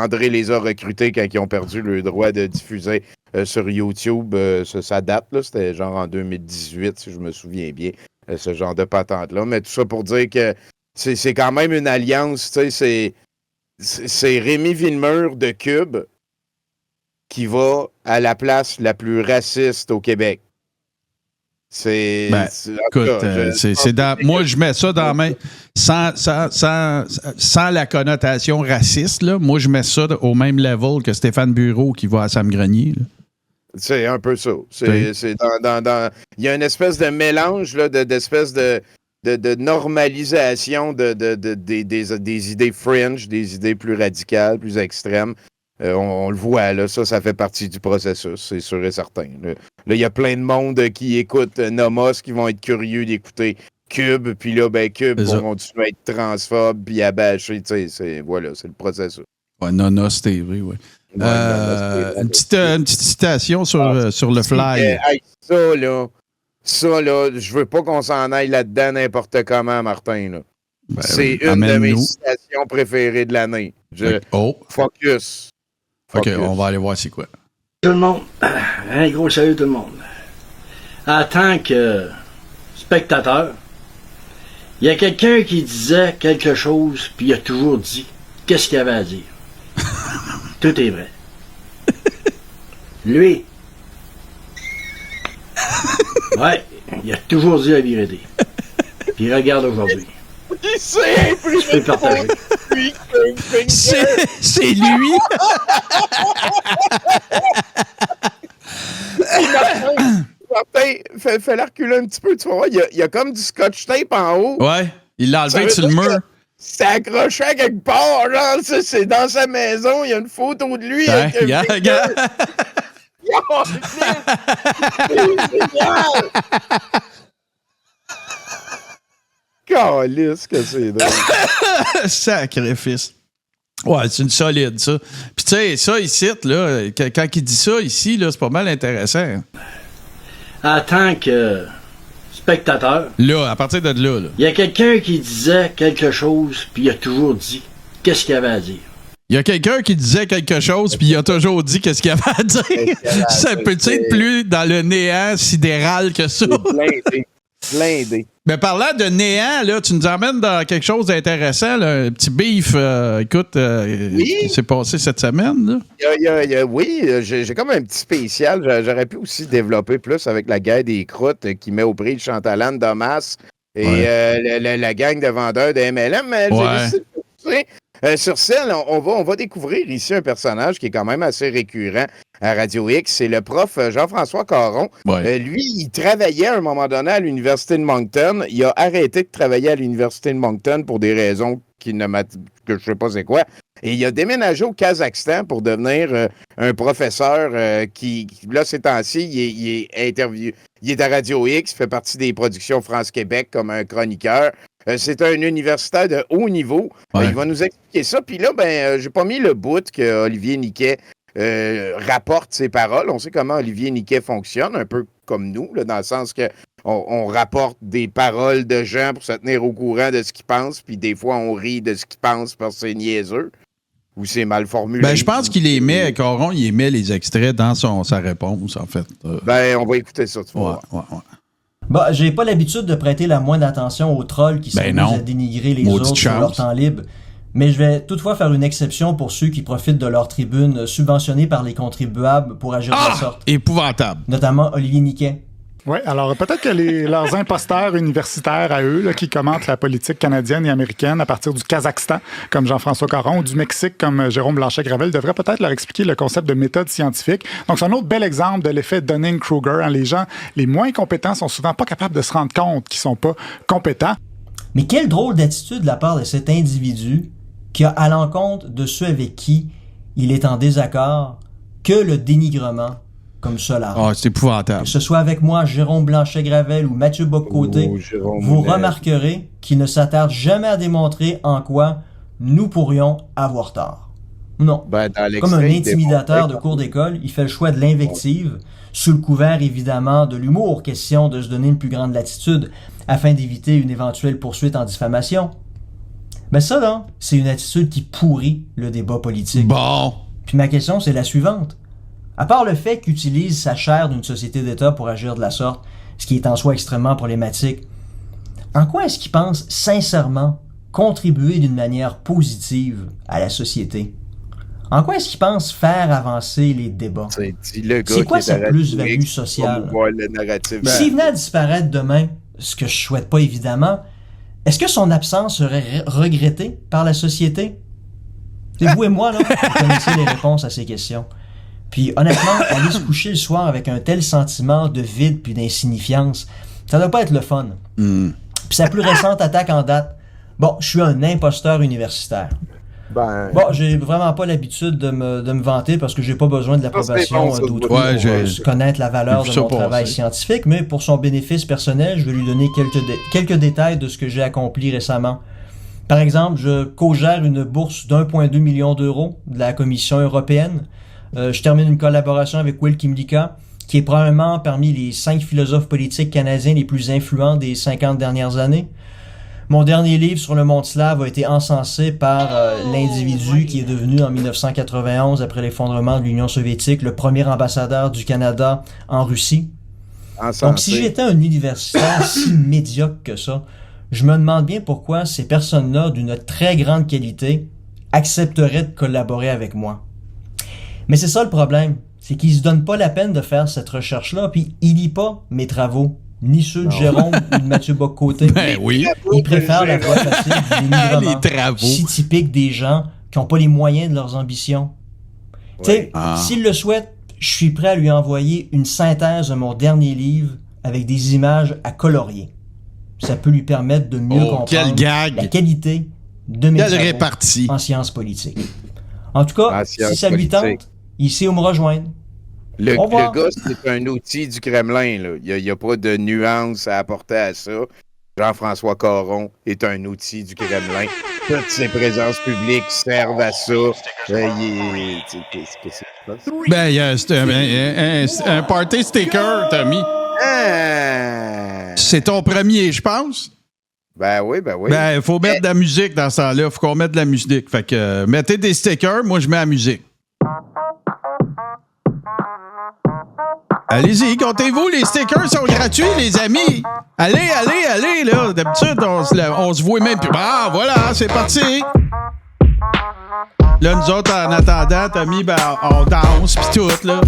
André les a recrutés quand ils ont perdu le droit de diffuser sur YouTube. Ça date, là. C'était genre en 2018, si je me souviens bien, ce genre de patente-là. Mais tout ça pour dire que c'est quand même une alliance. Tu sais, c'est Rémi Villemur de Cube qui va à la place la plus raciste au Québec. Moi, je mets ça dans main sans la connotation raciste. Là, moi, je mets ça au même level que Stéphane Bureau qui va à Sam Grenier. Là. C'est un peu ça. Il y a une espèce de mélange là, d'espèce de normalisation des idées fringe, des idées plus radicales, plus extrêmes. On le voit, là, ça fait partie du processus, c'est sûr et certain. Là, il y a plein de monde qui écoute Nomos, qui vont être curieux d'écouter Cube, puis là, ben Cube vont continuer à être transphobes, puis à bâcher, tu sais, voilà, c'est le processus. Ouais, Nonos TV, oui. Une petite citation sur le fly. Ça, là, je veux pas qu'on s'en aille là-dedans n'importe comment, Martin, là. Ben, c'est une de mes citations préférées de l'année. Focus. OK, on va aller voir c'est quoi. Tout le monde, un gros salut tout le monde. En tant que spectateur, il y a quelqu'un qui disait quelque chose, puis il a toujours dit qu'est-ce qu'il avait à dire. Tout est vrai. Lui, ouais, il a toujours dit la vérité. Puis regarde aujourd'hui. Je peux partager. C'est lui. Martin, fais-le reculer un petit peu, tu vas voir, il y a comme du scotch tape en haut. Ouais, il l'a enlevé sur le mur. C'est accroché à quelque part, genre, c'est dans sa maison, il y a une photo de lui. Regarde. C'est génial! Calisse que c'est drôle. Sacrifice. Ouais, c'est une solide, ça. Puis tu sais, ça, ici, là, quand il dit ça ici, là, c'est pas mal intéressant. En tant que spectateur, là, à partir de là, il y a quelqu'un qui disait quelque chose, puis il a toujours dit qu'est-ce qu'il avait à dire. Il y a quelqu'un qui disait quelque chose, puis il a toujours dit qu'est-ce qu'il avait à dire. Ça peut-être être plus dans le néant sidéral que ça. Blindé. Mais parlant de néant, là, tu nous emmènes dans quelque chose d'intéressant, là, un petit beef. Écoute, qui s'est passé cette semaine. Là. Oui, j'ai comme un petit spécial. J'aurais pu aussi développer plus avec la guerre des croûtes qui met au prix de Chantalane Domas et la gang de vendeurs de MLM. Mais j'ai décidé sur scène, on va découvrir ici un personnage qui est quand même assez récurrent à Radio X. C'est le prof Jean-François Caron. Lui, il travaillait à un moment donné à l'Université de Moncton. Il a arrêté de travailler à l'Université de Moncton pour des raisons que je ne sais pas c'est quoi. Et il a déménagé au Kazakhstan pour devenir un professeur qui, là, ces temps-ci, il est à Radio X, fait partie des productions France-Québec comme un chroniqueur. C'est un universitaire de haut niveau. Il va nous expliquer ça. Puis là, j'ai pas mis le bout que Olivier Niquet rapporte ses paroles. On sait comment Olivier Niquet fonctionne, un peu comme nous, là, dans le sens que on rapporte des paroles de gens pour se tenir au courant de ce qu'ils pensent, puis des fois, on rit de ce qu'ils pensent parce que c'est niaiseux ou c'est mal formulé. Ben, je pense qu'il les met, Caron, il met les extraits dans sa réponse, en fait. Ben, on va écouter ça, tu vois. Ouais. Bah, j'ai pas l'habitude de prêter la moindre attention aux trolls qui s'amusent à dénigrer les autres sur leur temps libre. Mais je vais toutefois faire une exception pour ceux qui profitent de leur tribune subventionnée par les contribuables pour agir de la sorte. Épouvantable. Notamment Olivier Niquet. Oui, alors peut-être que leurs imposteurs universitaires à eux, là, qui commentent la politique canadienne et américaine à partir du Kazakhstan, comme Jean-François Caron, ou du Mexique, comme Jérôme Blanchet-Gravel, devraient peut-être leur expliquer le concept de méthode scientifique. Donc, c'est un autre bel exemple de l'effet Dunning-Kruger. Hein. Les gens les moins compétents sont souvent pas capables de se rendre compte qu'ils sont pas compétents. Mais quelle drôle d'attitude de la part de cet individu qui a à l'encontre de ceux avec qui il est en désaccord que le dénigrement comme cela. Ah, c'est épouvantable. Que ce soit avec moi, Jérôme Blanchet-Gravel ou Mathieu Bock-Côté, vous remarquerez qu'il ne s'attarde jamais à démontrer en quoi nous pourrions avoir tort. Non. Comme un intimidateur de cours d'école, il fait le choix de l'invective, sous le couvert évidemment de l'humour, question de se donner une plus grande latitude afin d'éviter une éventuelle poursuite en diffamation. Ben ça là, c'est une attitude qui pourrit le débat politique. Bon. Puis ma question, c'est la suivante. À part le fait qu'il utilise sa chair d'une société d'État pour agir de la sorte, ce qui est en soi extrêmement problématique, en quoi est-ce qu'il pense sincèrement contribuer d'une manière positive à la société? En quoi est-ce qu'il pense faire avancer les débats? C'est quoi sa plus-value sociale? S'il venait à disparaître demain, ce que je souhaite pas évidemment, est-ce que son absence serait regrettée par la société? C'est vous et moi, là, vous connaissez les réponses à ces questions. Puis honnêtement, aller se coucher le soir avec un tel sentiment de vide puis d'insignifiance, ça doit pas être le fun. Puis sa plus récente attaque en date, bon, je suis un imposteur universitaire. Bon, j'ai vraiment pas l'habitude de me vanter parce que j'ai pas besoin de l'approbation d'autrui pour connaître la valeur de mon travail scientifique, mais pour son bénéfice personnel, je vais lui donner quelques détails de ce que j'ai accompli récemment. Par exemple, je co-gère une bourse d'1,2 million d'euros de la Commission européenne. Je termine une collaboration avec Will Kimlicka, qui est probablement parmi les 5 philosophes politiques canadiens les plus influents des 50 dernières années. Mon dernier livre sur le monde slave a été encensé par l'individu qui est devenu en 1991, après l'effondrement de l'Union soviétique, le premier ambassadeur du Canada en Russie. Donc si j'étais un universitaire si médiocre que ça, je me demande bien pourquoi ces personnes-là d'une très grande qualité accepteraient de collaborer avec moi. Mais c'est ça le problème, c'est qu'ils se donnent pas la peine de faire cette recherche-là, puis ils lisent pas mes travaux, ni ceux de Jérôme ou de Mathieu Bock-Côté. Ben oui. Ils préfèrent la voie facile du dénigrement, si typique des gens qui n'ont pas les moyens de leurs ambitions. Tu sais, s'il le souhaite, je suis prêt à lui envoyer une synthèse de mon dernier livre avec des images à colorier. Ça peut lui permettre de mieux comprendre la qualité de mes travaux en sciences politiques. En tout cas, si ça lui tente, il sait où me rejoindre. Le gars, c'est un outil du Kremlin. Là. Il n'y a pas de nuance à apporter à ça. Jean-François Caron est un outil du Kremlin. Toutes ses présences publiques servent à ça. Qu'est-ce que c'est? Ben, il y a un party sticker, Tommy. C'est ton premier, je pense. Ben oui. Ben, il faut mettre de la musique dans ce temps-là. Il faut qu'on mette de la musique. Fait que mettez des stickers, moi je mets la musique. Allez-y, comptez-vous, les stickers sont gratuits, les amis. Allez, là. D'habitude, on se voit même plus. Ah, voilà, c'est parti. Là, nous autres, en attendant, Tommy, ben, on danse, pis tout, là.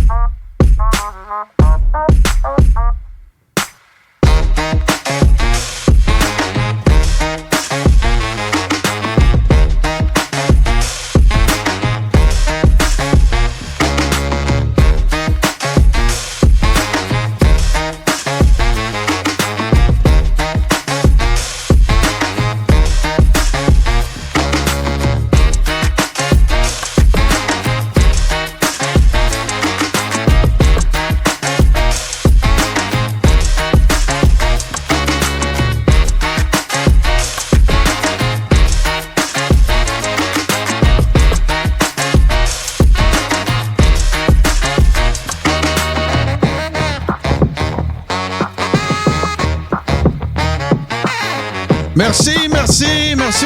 Merci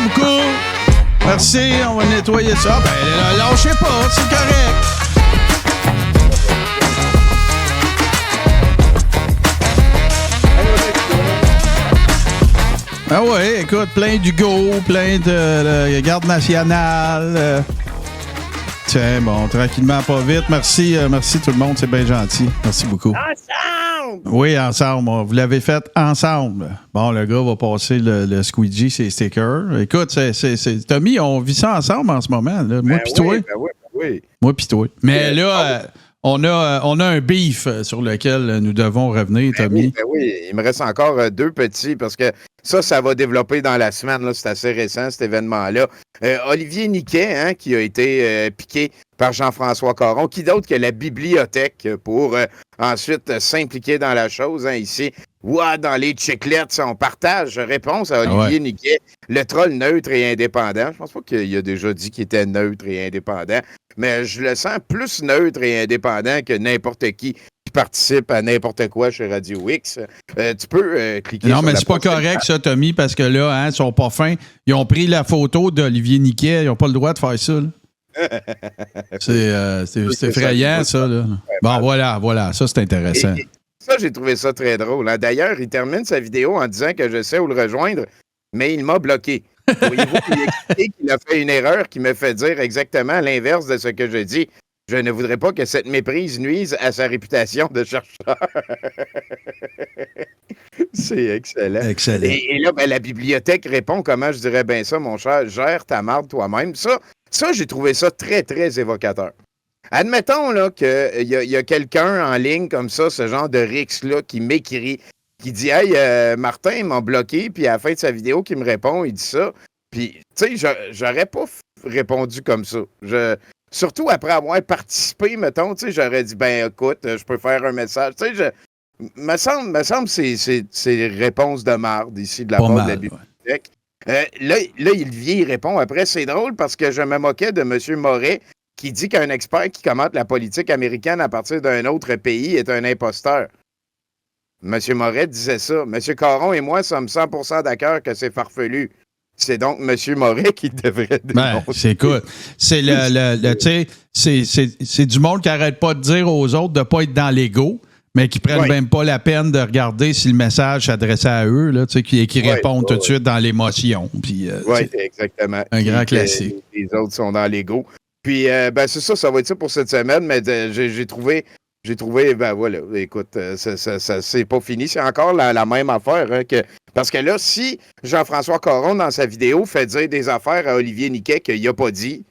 beaucoup. Merci, on va nettoyer ça. Ben, lâchez pas, c'est correct. Ah ouais, écoute, plein d'Hugo, plein de garde nationale. Tiens, bon, tranquillement, pas vite. Merci tout le monde, c'est bien gentil. Merci beaucoup. Ensemble! Oui, ensemble. Vous l'avez fait ensemble. Bon, le gars va passer le squeegee, ses stickers. Écoute, Tommy, on vit ça ensemble en ce moment. Là. Moi pis toi. Oui. Moi pis toi. Mais là, on a un beef sur lequel nous devons revenir, Tommy. Oui, il me reste encore 2 petits parce que ça va développer dans la semaine. Là, c'est assez récent, cet événement-là. Olivier Niquet, hein, qui a été piqué par Jean-François Caron. Qui d'autre que la bibliothèque pour ensuite s'impliquer dans la chose, hein, ici. Dans les chiclettes, on partage réponse à Olivier Niquet, le troll neutre et indépendant. Je pense pas qu'il a déjà dit qu'il était neutre et indépendant, mais je le sens plus neutre et indépendant que n'importe qui participe à n'importe quoi chez Radio X. Tu peux cliquer non, sur mais c'est pas correct, ça, Tommy, parce que là, hein, ils sont pas fins. Ils ont pris la photo d'Olivier Niquet. Ils n'ont pas le droit de faire ça. C'est effrayant, ça. Là. Bon, voilà. Ça, c'est intéressant. Ça, j'ai trouvé ça très drôle. Hein. D'ailleurs, il termine sa vidéo en disant que je sais où le rejoindre, mais il m'a bloqué. Pourriez-vous lui expliquer qu'il a fait une erreur qui me fait dire exactement l'inverse de ce que je dis? Je ne voudrais pas que cette méprise nuise à sa réputation de chercheur. C'est excellent. Excellent. Et là, ben, la bibliothèque répond comment je dirais bien ça, mon cher, gère ta marde toi-même. Ça, j'ai trouvé ça très, très évocateur. Admettons là, qu'il y a quelqu'un en ligne comme ça, ce genre de Rix-là, qui m'écrit, qui dit « Hey, Martin m'a bloqué », puis à la fin de sa vidéo, qui me répond, il dit ça. Puis, tu sais, j'aurais pas répondu comme ça. Surtout après avoir participé, mettons, tu sais, j'aurais dit « Ben, écoute, je peux faire un message. » Tu sais, me semble c'est réponse de marde ici de la part de la bibliothèque. Là, Olivier répond après. C'est drôle parce que je me moquais de M. Moret qui dit qu'un expert qui commente la politique américaine à partir d'un autre pays est un imposteur. M. Moret disait ça. M. Caron et moi sommes 100% d'accord que c'est farfelu. C'est donc M. Moret qui devrait dénoncer. Écoute, c'est c'est du monde qui n'arrête pas de dire aux autres de ne pas être dans l'ego, mais qui ne prennent même pas la peine de regarder si le message s'adressait à eux, là, qui répondent tout de suite dans l'émotion. Oui, exactement. Un grand classique. Les autres sont dans l'ego. Puis, ben, c'est ça va être ça pour cette semaine, mais j'ai trouvé, ben voilà, écoute, ça c'est pas fini. C'est encore la même affaire. Hein, parce que là, si Jean-François Caron, dans sa vidéo, fait dire des affaires à Olivier Niquet qu'il n'a pas dit,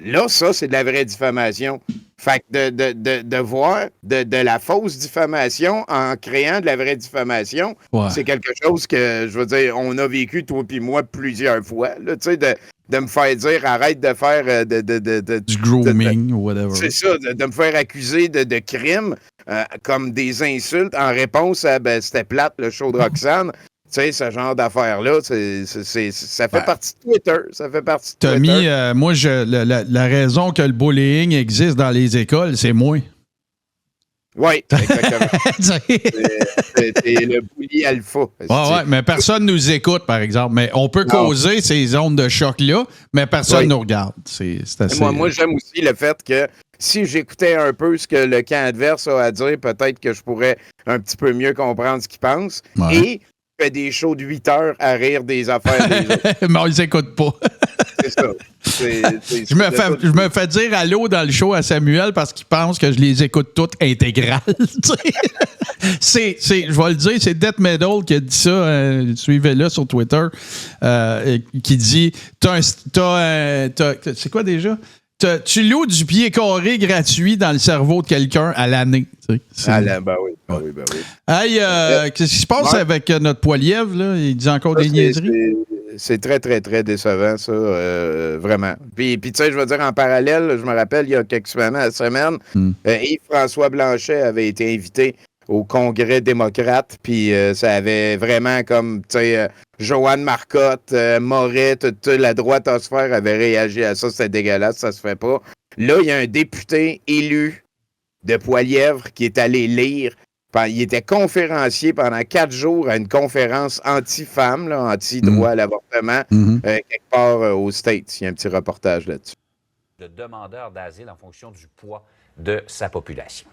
là, ça, c'est de la vraie diffamation. Fait que de voir de la fausse diffamation en créant de la vraie diffamation, c'est quelque chose que, je veux dire, on a vécu, toi et moi, plusieurs fois. Tu sais, de me faire dire arrête de faire du grooming ou whatever. C'est ça, de me faire accuser de crimes comme des insultes en réponse à c'était plate le show de Roxane. Tu sais, ce genre d'affaires-là, ça fait partie de Twitter. Ça fait partie de Tommy, Twitter. moi, la raison que le bullying existe dans les écoles, c'est moi. Oui, exactement. c'est le bully alpha. Ouais, mais personne ne nous écoute, par exemple. Mais on peut causer ces ondes de choc-là, mais personne ne nous regarde. C'est assez... Moi, j'aime aussi le fait que si j'écoutais un peu ce que le camp adverse a à dire, peut-être que je pourrais un petit peu mieux comprendre ce qu'il pense. Ouais. Et je fais des shows de 8 heures à rire des affaires des autres. Mais on les écoute pas. C'est ça. Je me fais dire allô dans le show à Samuel parce qu'il pense que je les écoute toutes intégrales. Je vais le dire, c'est Death Metal qui a dit ça. Suivez-le sur Twitter. Qui dit c'est quoi déjà? Tu loues du pied carré gratuit dans le cerveau de quelqu'un à l'année. Ben oui. Hey, qu'est-ce qui se passe avec notre poilièvre, là? Il dit encore des niaiseries? C'est très, très, très décevant, ça, vraiment. Puis tu sais, je veux dire, en parallèle, je me rappelle, il y a quelques semaines, Yves-François Blanchet avait été invité au Congrès démocrate, puis ça avait vraiment comme, tu sais, Joanne Marcotte, Moret, toute la droitosphère avait réagi à ça, c'était dégueulasse, ça se fait pas. Là, il y a un député élu de Poilièvre qui est allé lire Il était conférencier pendant 4 jours à une conférence anti-femme, là, anti-droit à l'avortement, quelque part aux States. Il y a un petit reportage là-dessus. De demandeurs d'asile en fonction du poids de sa population.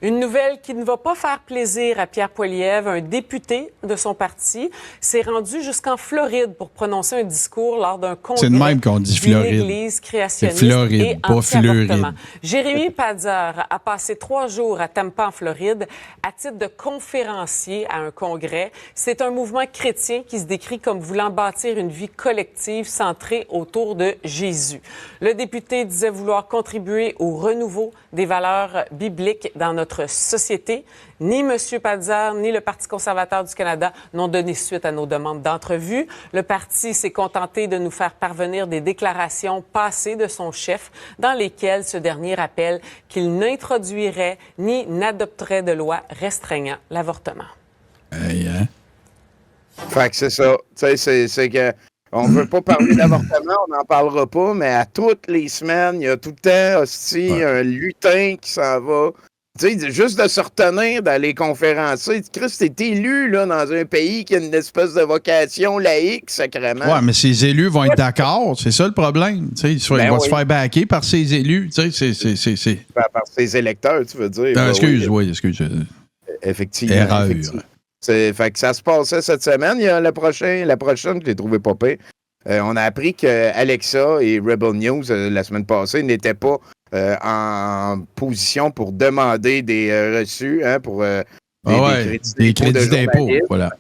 Une nouvelle qui ne va pas faire plaisir à Pierre Poilievre, un député de son parti, s'est rendu jusqu'en Floride pour prononcer un discours lors d'un congrès C'est de même qu'on dit Floride. d'une église créationniste C'est Floride, et pas Floride. anti-avortement. Jérémy Padzer a passé 3 jours à Tampa, en Floride, à titre de conférencier à un congrès. C'est un mouvement chrétien qui se décrit comme voulant bâtir une vie collective centrée autour de Jésus. Le député disait vouloir contribuer au renouveau des valeurs bibliques dans notre société. Ni M. Padzer, ni le Parti conservateur du Canada n'ont donné suite à nos demandes d'entrevue. Le parti s'est contenté de nous faire parvenir des déclarations passées de son chef dans lesquelles ce dernier rappelle qu'il n'introduirait ni n'adopterait de loi restreignant l'avortement. Hey, hein? Fait que c'est ça. Tu sais, c'est que on veut pas parler d'avortement, on n'en parlera pas, mais à toutes les semaines, il y a tout le temps, hostie, un lutin qui s'en va. Tu sais, juste de se retenir dans les conférences. Christ, t'es élu là, dans un pays qui a une espèce de vocation laïque, sacrément. Ouais, mais ces élus vont être d'accord. C'est ça le problème. Tu sais, ils vont se faire backer par ces élus. Tu sais, c'est... Par ses électeurs, tu veux dire. Excuse. Effectivement. Erreur. Fait que ça se passait cette semaine. Il y a la prochaine, je l'ai trouvé pas pire. On a appris que Alexa et Rebel News, la semaine passée, n'étaient pas en position pour demander des reçus, pour des crédits d'impôt. Voilà.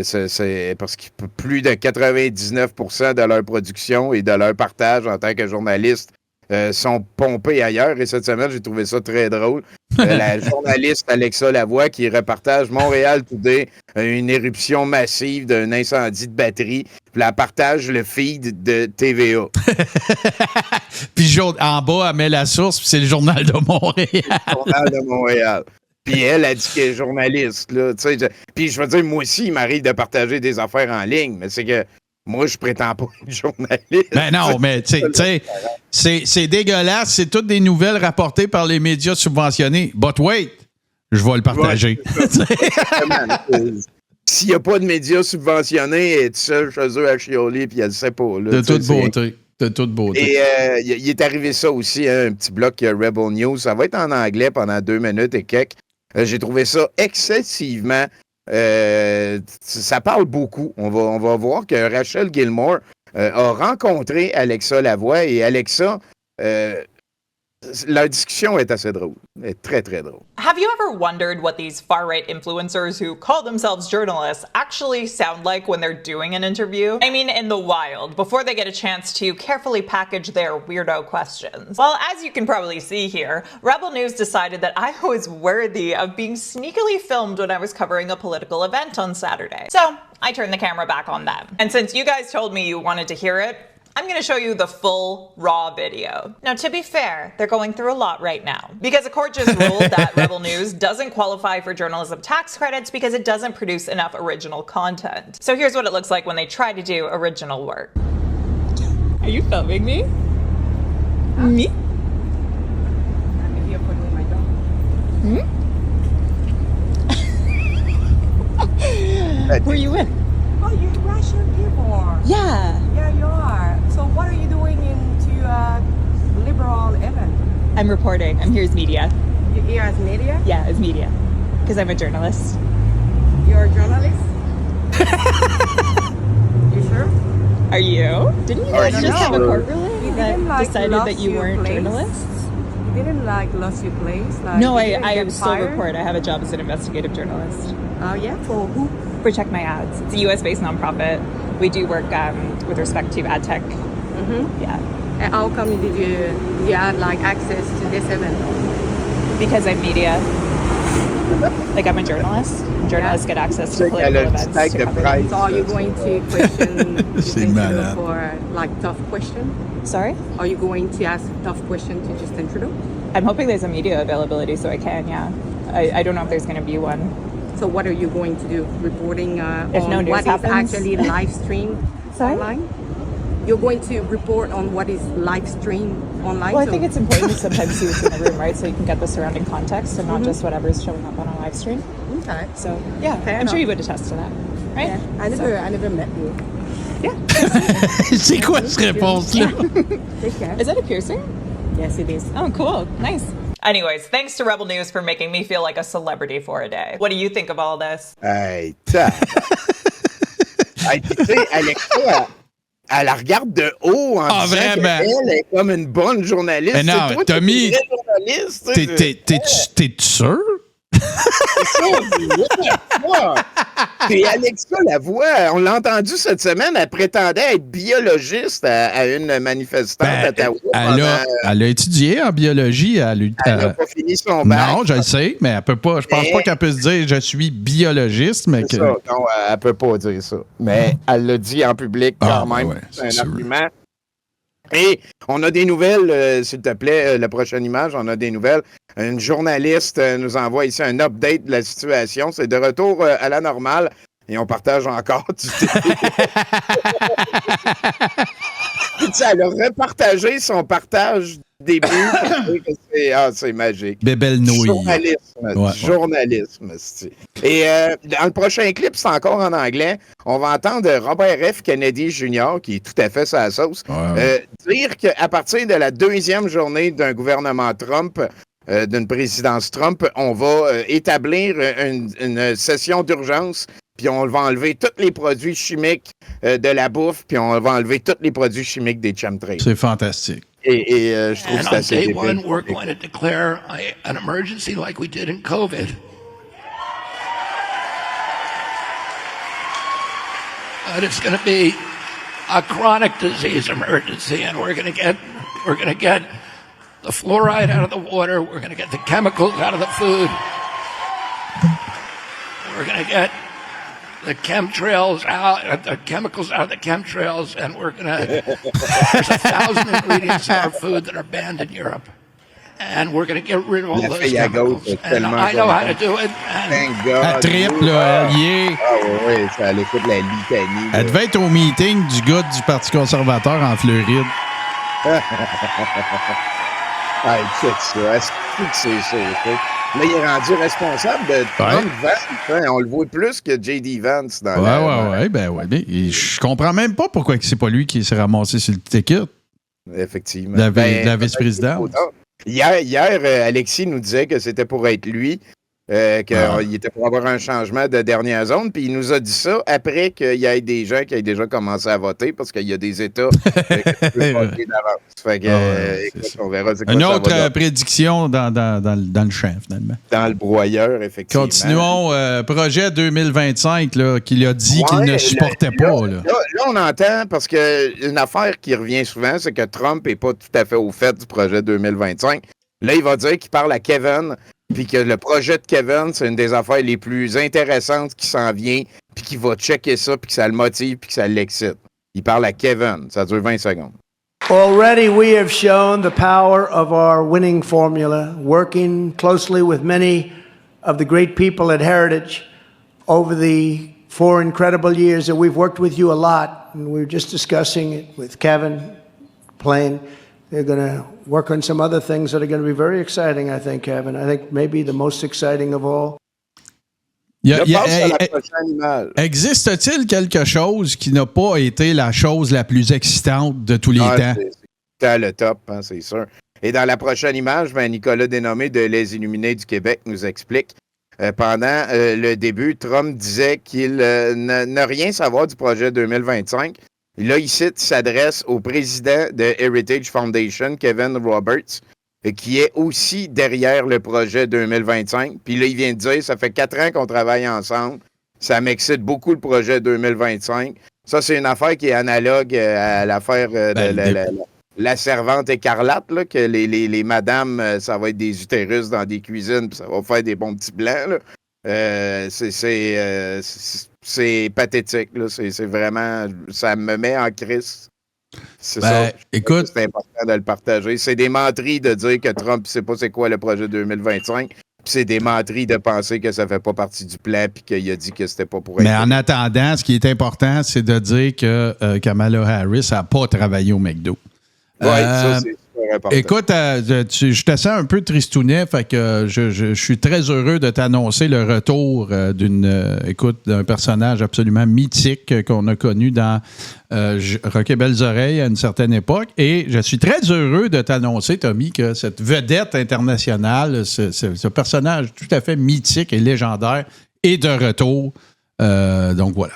C'est parce que plus de 99% de leur production et de leur partage en tant que journaliste sont pompés ailleurs. Et cette semaine, j'ai trouvé ça très drôle. La journaliste Alexa Lavoie qui repartage Montréal Today, une éruption massive d'un incendie de batterie. Puis elle partage le feed de TVA. Puis en bas, elle met la source, puis c'est le Journal de Montréal. Le Journal de Montréal. Puis elle a dit qu'elle est journaliste. Là, puis je veux dire, moi aussi, il m'arrive de partager des affaires en ligne, mais c'est que moi, je prétends pas être journaliste. Ben non, mais tu sais, c'est dégueulasse. C'est toutes des nouvelles rapportées par les médias subventionnés. But wait, je vais le partager. Ouais, s'il n'y a pas de médias subventionnés, elle est seule chez eux à chioler, puis elle ne sait pas. Là, de toute beauté. De toute beauté. Et il est arrivé ça aussi, un petit bloc Rebel News. Ça va être en anglais pendant 2 minutes et quelques. J'ai trouvé ça excessivement... ça parle beaucoup. On va voir que Rachel Gilmore a rencontré Alexa Lavoie et Alexa, la discussion est assez drôle. Elle est très, très drôle. Have you ever wondered what these far-right influencers who call themselves journalists actually sound like when they're doing an interview? I mean, in the wild, before they get a chance to carefully package their weirdo questions. Well, as you can probably see here, Rebel News decided that I was worthy of being sneakily filmed when I was covering a political event on Saturday. So, I turned the camera back on them. And since you guys told me you wanted to hear it, I'm going to show you the full, raw video. Now, to be fair, they're going through a lot right now. Because a court just ruled that Rebel News doesn't qualify for journalism tax credits because it doesn't produce enough original content. So here's what it looks like when they try to do original work. Are you filming me? Huh? Me? I'm here putting my dog. Hmm? Who are you with? Oh, you're Russian people. Yeah. Yeah, you are. So what are you doing into a liberal event? I'm reporting. I'm here as media. You're here as media? Yeah, as media. Because I'm a journalist. You're a journalist? You sure? Are you? Didn't you guys just have a court ruling that decided that you weren't journalists? You didn't lost your place? No, I still report. I have a job as an investigative journalist. Oh, yeah? For who? For Check My Ads. It's a US-based nonprofit. We do work with respect to ad tech. Mm-hmm. Yeah. And how come did you had access to this event? Because I'm media. I'm a journalist. Journalists get access to political events. To cover them. So are you going to question Justin Trudeau for tough question? Sorry? Are you going to ask tough question to Justin Trudeau? I'm hoping there's a media availability so I can, yeah. I don't know if there's going to be one. So what are you going to do? Reporting if on no what happens. Is actually live streamed online? You're going to report on what is live streamed online. Well, I so- think it's important to sometimes see what's in the room, right? So you can get the surrounding context and not just whatever's showing up on a live stream. Okay. So yeah, Fair I'm sure you enough. would attest to that, right? Yeah. I never met you. C'est quoi cette réponse-là? Take care. Is that a piercing? Yes, it is. Oh, cool. Nice. Anyways, thanks to Rebel News for making me feel like a celebrity for a day. What do you think of all this? Hey, hey, tu sais, Alexa, elle la regarde de haut en disant vraiment? qu'elle est comme une bonne journaliste. Mais non, C'est toi, Tommy, t'es une vraie journaliste. tu sais. T'es sûr? C'est ça, c'est Alexa Lavoie. On l'a entendu cette semaine. Elle prétendait être biologiste à une manifestante à Ottawa. Elle a étudié en biologie. Elle n'a pas fini son bac. Non, je le sais, mais elle peut pas. Je pense pas qu'elle puisse dire je suis biologiste, mais C'est ça. Non, elle peut pas dire ça. Mais elle l'a dit en public quand même. ouais, c'est un argument. Et on a des nouvelles, s'il te plaît, la prochaine image, on a des nouvelles. Une journaliste nous envoie ici un update de la situation. C'est de retour à la normale et on partage encore du Elle a repartagé son partage début. C'est magique. Bébelle nouille. Journalisme. Et dans le prochain clip, c'est encore en anglais. On va entendre Robert F. Kennedy Jr., qui est tout à fait sa sauce, dire qu'à partir de la deuxième journée d'un gouvernement Trump, d'une présidence Trump, on va établir une session d'urgence, puis on va enlever tous les produits chimiques de la bouffe, puis on va enlever tous les produits chimiques des chemtrails. C'est fantastique. Et je trouve que c'est And on assez day débile. one, we're going to declare an emergency like we did in COVID. But it's going to be a chronic disease emergency, and we're going to get the fluoride out of the water. We're going to get the chemicals out of the food. We're going to get the chemtrails out, the chemicals out of the chemtrails, and we're going to, there's 1,000 ingredients in our food that are banned in Europe. And we're going to get rid of all those chemicals. And I know how to do it. Thank God. Elle triple, là, elle y est. Ah oui, ça, elle écoute la litanie. Elle devait être au meeting du gars du Parti conservateur en Floride. Ah, écoute ça. Est-ce que c'est ça? Là, il est rendu responsable de Trump Vance. Hein? On le voit plus que J.D. Vance dans Ouais. Mais je comprends même pas pourquoi c'est pas lui qui s'est ramassé sur le ticket. Effectivement. La vice-présidente. Hier, Alexis nous disait que c'était pour être lui, qu'il était pour avoir un changement de dernière zone, puis il nous a dit ça après qu'il y ait des gens qui aient déjà commencé à voter, parce qu'il y a des États qui peuvent voter d'avance. Fait que, écoute, on verra c'est quoi Une ça autre va prédiction dans le champ, finalement. dans le broyeur, effectivement. Continuons. Projet 2025, là, qu'il a dit qu'il ne supportait pas. Là, on entend, parce qu'une affaire qui revient souvent, c'est que Trump n'est pas tout à fait au fait du projet 2025. Là, il va dire qu'il parle à Kevin, puis que le projet de Kevin, c'est une des affaires les plus intéressantes qui s'en vient, puis qu'il va checker ça, puis que ça le motive, puis que ça l'excite. Il parle à Kevin. Ça dure 20 secondes. Already we have shown the power of our winning formula, working closely with many of the great people at Heritage over the 4 incredible years that we've worked with you a lot. And we were just discussing it with Kevin, Plain. They're going to work on some other things that are going to be very exciting, I think, Kevin. I think maybe the most exciting of all. Existe-t-il quelque chose qui n'a pas été la chose la plus excitante de tous les temps? C'est le top, hein, c'est sûr. Et dans la prochaine image, Nicolas Dénommé de Les Illuminés du Québec nous explique. Pendant le début, Trump disait qu'il ne rien savoir du projet 2025. Et là, ici, il s'adresse au président de Heritage Foundation, Kevin Roberts, qui est aussi derrière le projet 2025. Puis là, il vient de dire, ça fait 4 ans qu'on travaille ensemble. Ça m'excite beaucoup le projet 2025. Ça, c'est une affaire qui est analogue à l'affaire de la servante écarlate, là, que les madames, ça va être des utérus dans des cuisines, puis ça va faire des bons petits blancs. Là. C'est pathétique. Là. C'est vraiment... Ça me met en crise. C'est ça. Écoute, c'est important de le partager. C'est des menteries de dire que Trump ne sait pas c'est quoi le projet 2025. Puis c'est des menteries de penser que ça ne fait pas partie du plan puis qu'il a dit que c'était pas pour être. Mais en attendant, ce qui est important, c'est de dire que Kamala Harris n'a pas travaillé au McDo. Oui, ça, c'est super important. Écoute, je te sens un peu tristounet, fait que je suis très heureux de t'annoncer le retour d'un personnage absolument mythique qu'on a connu dans Rock et Belles Oreilles à une certaine époque. Et je suis très heureux de t'annoncer, Tommy, que cette vedette internationale, ce personnage tout à fait mythique et légendaire est de retour. Donc voilà.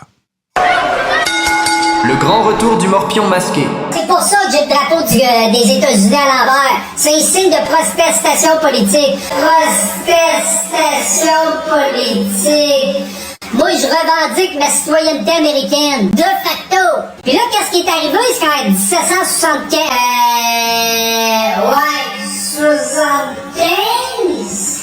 Le grand retour du morpion masqué. C'est pour ça que j'ai le drapeau des États-Unis à l'envers. C'est un signe de protestation politique. Protestation politique. Moi, je revendique ma citoyenneté américaine, de facto. Puis là, qu'est-ce qui est arrivé, c'est qu'en 1775... ouais, 75...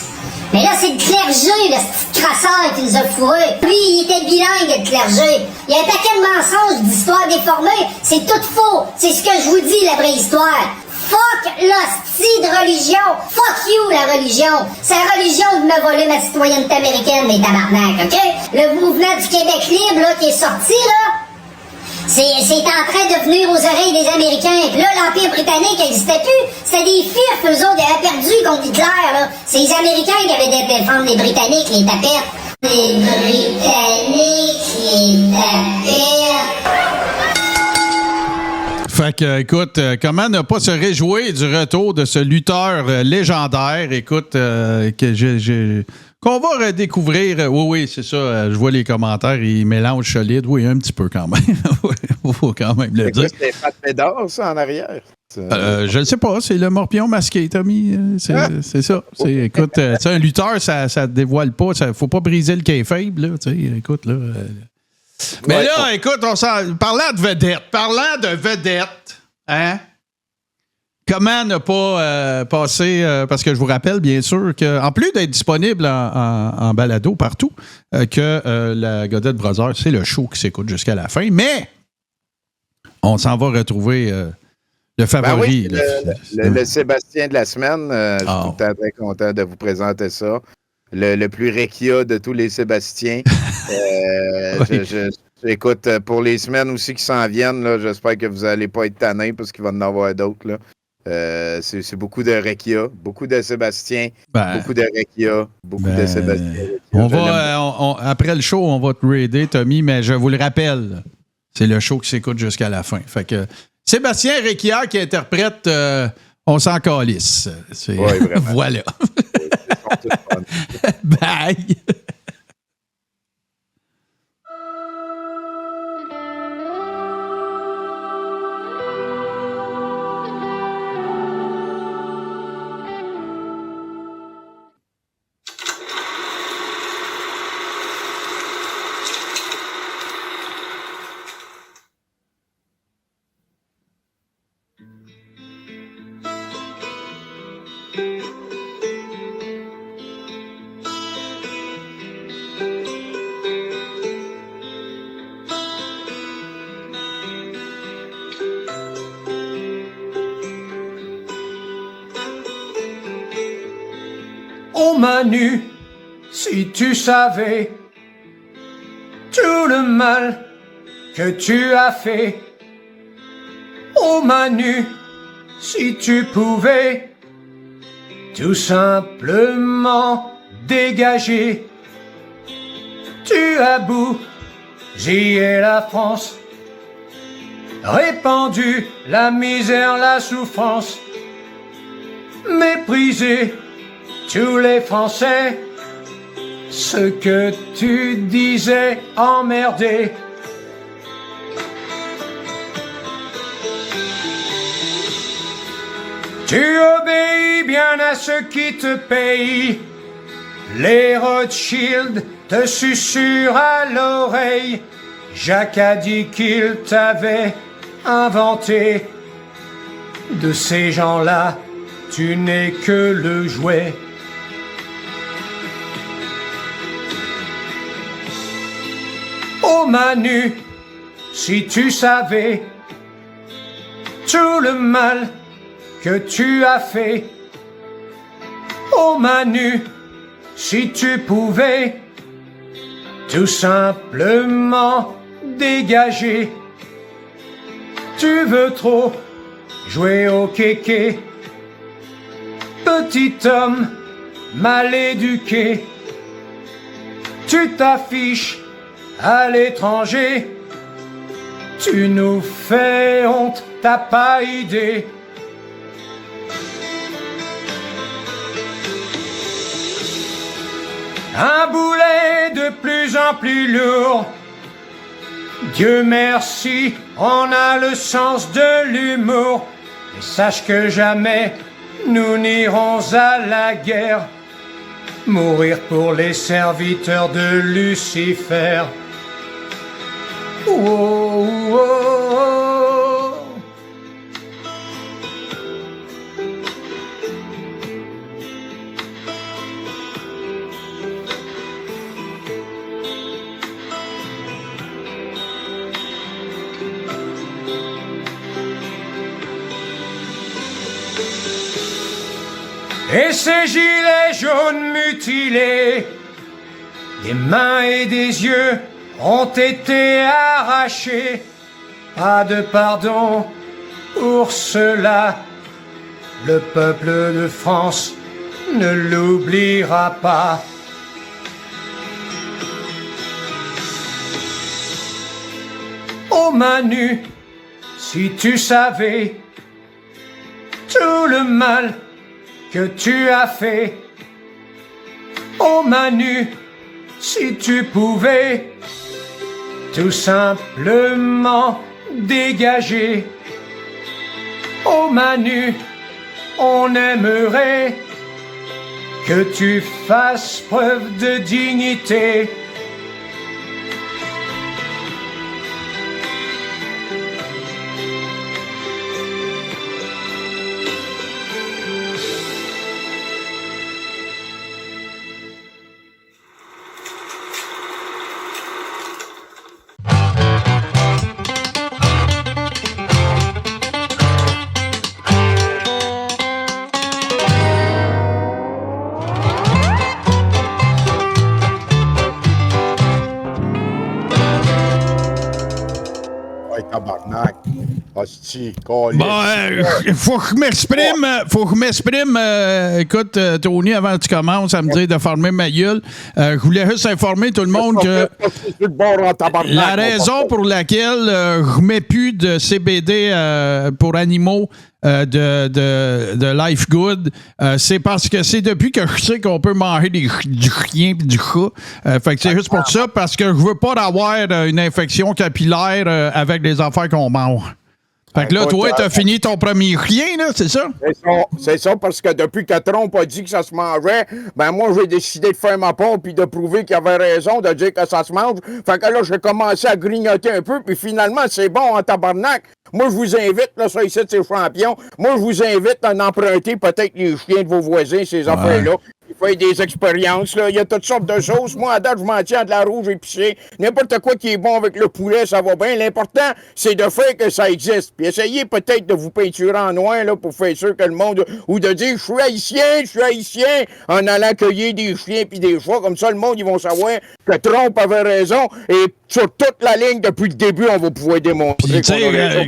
Mais là, c'est le clergé, le petit crasseur qui nous a fourrés. Lui, il était bilingue, le clergé. Il y a un paquet de mensonges, d'histoires déformées. C'est tout faux. C'est ce que je vous dis, la vraie histoire. Fuck l'hostie de religion. Fuck you, la religion. C'est la religion de me voler ma citoyenneté américaine, mes tabarnak, OK? Le mouvement du Québec libre, là, qui est sorti, là, c'est en train de venir aux oreilles des Américains. Puis là, l'Empire britannique n'existait plus. C'était des fiefs, eux autres, ils avaient perdu contre Hitler, là. C'est les Américains qui avaient défendre les Britanniques, les tapettes. Les Britanniques, les tapettes. Fait que, écoute, comment ne pas se réjouir du retour de ce lutteur légendaire, écoute, qu'on va redécouvrir. Oui, c'est ça. Je vois les commentaires, ils mélangent solide. Oui, un petit peu quand même. Il faut quand même le dire. C'est Pat Médard, ça, en arrière? Je ne sais pas. C'est le morpion masqué, Tommy. C'est ça. Écoute, un lutteur, ça ne dévoile pas. Il ne faut pas briser le kayfabe, là. Écoute, là... Mais ouais, là, écoute, parlant de vedette, hein? Comment ne pas passer, parce que je vous rappelle, bien sûr, qu'en plus d'être disponible en balado partout, que la Godette Brothers, c'est le show qui s'écoute jusqu'à la fin, mais on s'en va retrouver le favori. Ben oui, le Sébastien de la semaine, je suis tout le temps très content de vous présenter ça. Le plus réquia de tous les Sébastiens. Écoute, pour les semaines aussi qui s'en viennent, là, j'espère que vous n'allez pas être tannés parce qu'il va en avoir d'autres. Là. C'est beaucoup de réquia, beaucoup de Sébastien, beaucoup de réquia, beaucoup de Sébastien. Après le show, on va te raider, Tommy, mais je vous le rappelle, c'est le show qui s'écoute jusqu'à la fin. Fait que Sébastien Réquillard qui interprète On s'en calisse. Oui, vraiment. Voilà. Bye. Oh Manu, si tu savais tout le mal que tu as fait. Oh Manu, si tu pouvais tout simplement dégager. Tu as bousillé la France, répandu la misère, la souffrance, méprisé tous les Français, ce que tu disais emmerdé. Tu obéis bien à ceux qui te payent. Les Rothschild te susurrent à l'oreille. Jacques a dit qu'il t'avait inventé. De ces gens-là, tu n'es que le jouet. Oh Manu, si tu savais tout le mal que tu as fait. Oh Manu, si tu pouvais tout simplement dégager. Tu veux trop jouer au kéké, Petit homme mal éduqué, tu t'affiches à l'étranger, tu nous fais honte, t'as pas idée. Un boulet de plus en plus lourd. Dieu merci, on a le sens de l'humour. Et sache que jamais nous n'irons à la guerre. Mourir pour les serviteurs de Lucifer. Oh, oh, oh. Et ces gilets jaunes mutilés, des mains et des yeux ont été arrachés. Pas de pardon pour cela, le peuple de France ne l'oubliera pas. Oh Manu, si tu savais tout le mal que tu as fait. Oh Manu, si tu pouvais tout simplement dégager. Oh Manu, on aimerait que tu fasses preuve de dignité. Tabarnak. Hostie, Bon, faut que je m'exprime. Écoute, Tony, avant que tu commences à me dire de fermer ma gueule, je voulais juste informer tout le monde que la raison pour laquelle je mets plus de CBD pour animaux de Life Good, c'est parce que c'est depuis que je sais qu'on peut manger du chien et du chat. Fait que c'est juste pour ça, parce que je veux pas avoir une infection capillaire avec les affaires qu'on mange. Fait que là, toi, t'as fini ton premier chien, là, c'est ça? C'est ça, parce que depuis que Trump a dit que ça se mangeait, ben moi, j'ai décidé de faire ma part puis de prouver qu'il avait raison de dire que ça se mange. Fait que là, j'ai commencé à grignoter un peu, puis finalement, c'est bon en tabarnak. Moi, je vous invite, là, ça ici, c'est champion. Moi, je vous invite à en emprunter peut-être les chiens de vos voisins, ces affaires-là. Il fait des expériences, là. Il y a toutes sortes de choses. Moi, à date, je m'en tiens à de la rouge épicée. N'importe quoi qui est bon avec le poulet, ça va bien. L'important, c'est de faire que ça existe. Puis essayez peut-être de vous peinturer en noir, là, pour faire sûr que le monde... Ou de dire, je suis haïtien, en allant cueillir des chiens puis des chats. Comme ça, le monde, ils vont savoir que Trump avait raison. Et sur toute la ligne, depuis le début, on va pouvoir démontrer qu'on a raison.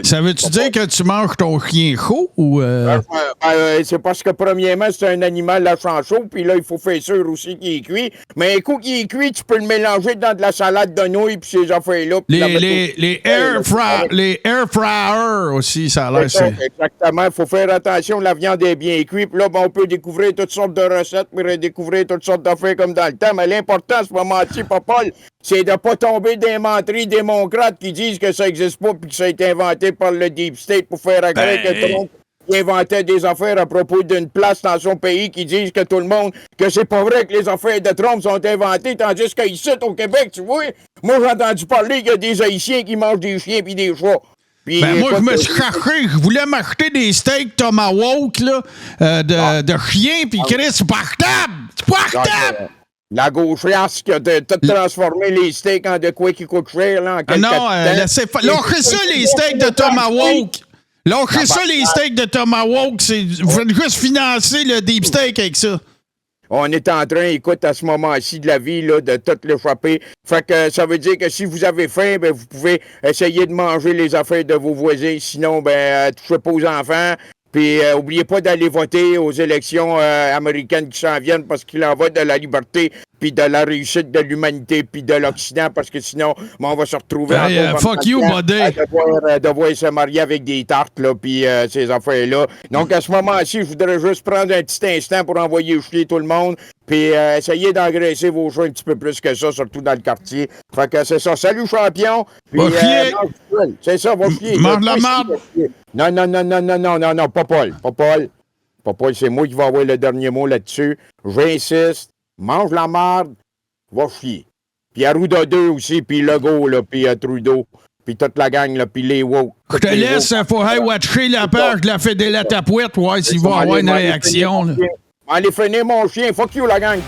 Ça veut-tu dire que tu manges ton chien chaud ou... c'est parce que, premièrement, c'est un animal lâchant chaud, puis là, il faut faire sûr aussi qu'il est cuit. Mais un coup qu'il est cuit, tu peux le mélanger dans de la salade de nouilles, puis ces affaires-là. Les air fryers aussi, ça a l'air... Exactement, il faut faire attention, la viande est bien cuite, puis là, ben, on peut découvrir toutes sortes de recettes, puis redécouvrir toutes sortes d'affaires comme dans le temps, mais l'important, c'est pas mentir, Paul, c'est de pas tomber dans les menteries démocrates qui disent que ça existe pas, puis que ça a été inventé par le Deep State pour faire agréer que Trump inventait des affaires à propos d'une place dans son pays qui disent que tout le monde, que c'est pas vrai que les affaires de Trump sont inventées, tandis qu'ici, au Québec, tu vois, moi, j'ai entendu parler qu'il y a des Haïtiens qui mangent des chiens pis des chats. Puis, moi, je me suis cherché. Je voulais m'acheter des steaks Tomahawk là, de chiens, puis Chris, c'est pas achetable! C'est pas achetable! La gauchiasse qui a tout transformé les steaks en de quoi qui coûte cher, là, en quelques lâchez ça, les steaks de Tomahawk! Lâchez ça, les steaks de Tomahawk! Vous faites juste financer le deep steak avec ça. On est en train, écoute, à ce moment-ci de la vie, là, de tout l'échapper. Fait que ça veut dire que si vous avez faim, ben, vous pouvez essayer de manger les affaires de vos voisins. Sinon, ben, touchez pas aux enfants. Puis oubliez pas d'aller voter aux élections américaines qui s'en viennent parce qu'il en va de la liberté, puis de la réussite de l'humanité, puis de l'Occident, parce que sinon, on va se retrouver fuck you, buddy. devoir se marier avec des tartes, là, puis ces affaires-là. Donc, à ce moment-ci, je voudrais juste prendre un petit instant pour envoyer chier tout le monde, puis essayer d'engraisser vos joues un petit peu plus que ça, surtout dans le quartier. Fait que c'est ça. Salut, champion! Puis, va chier! C'est ça, va chier. Mange la marde! Non, pas Paul. Pas Paul, c'est moi qui vais avoir le dernier mot là-dessus. J'insiste. Mange la marde, va chier. Puis Arruda 2 aussi, puis Legault, là, puis Trudeau, puis toute la gang, là, puis les woke. Je te laisse, faut aller watcher la page de la Fédélette à Pouette, ouais, s'il va y avoir une réaction. Allez finir mon chien, fuck you la gang.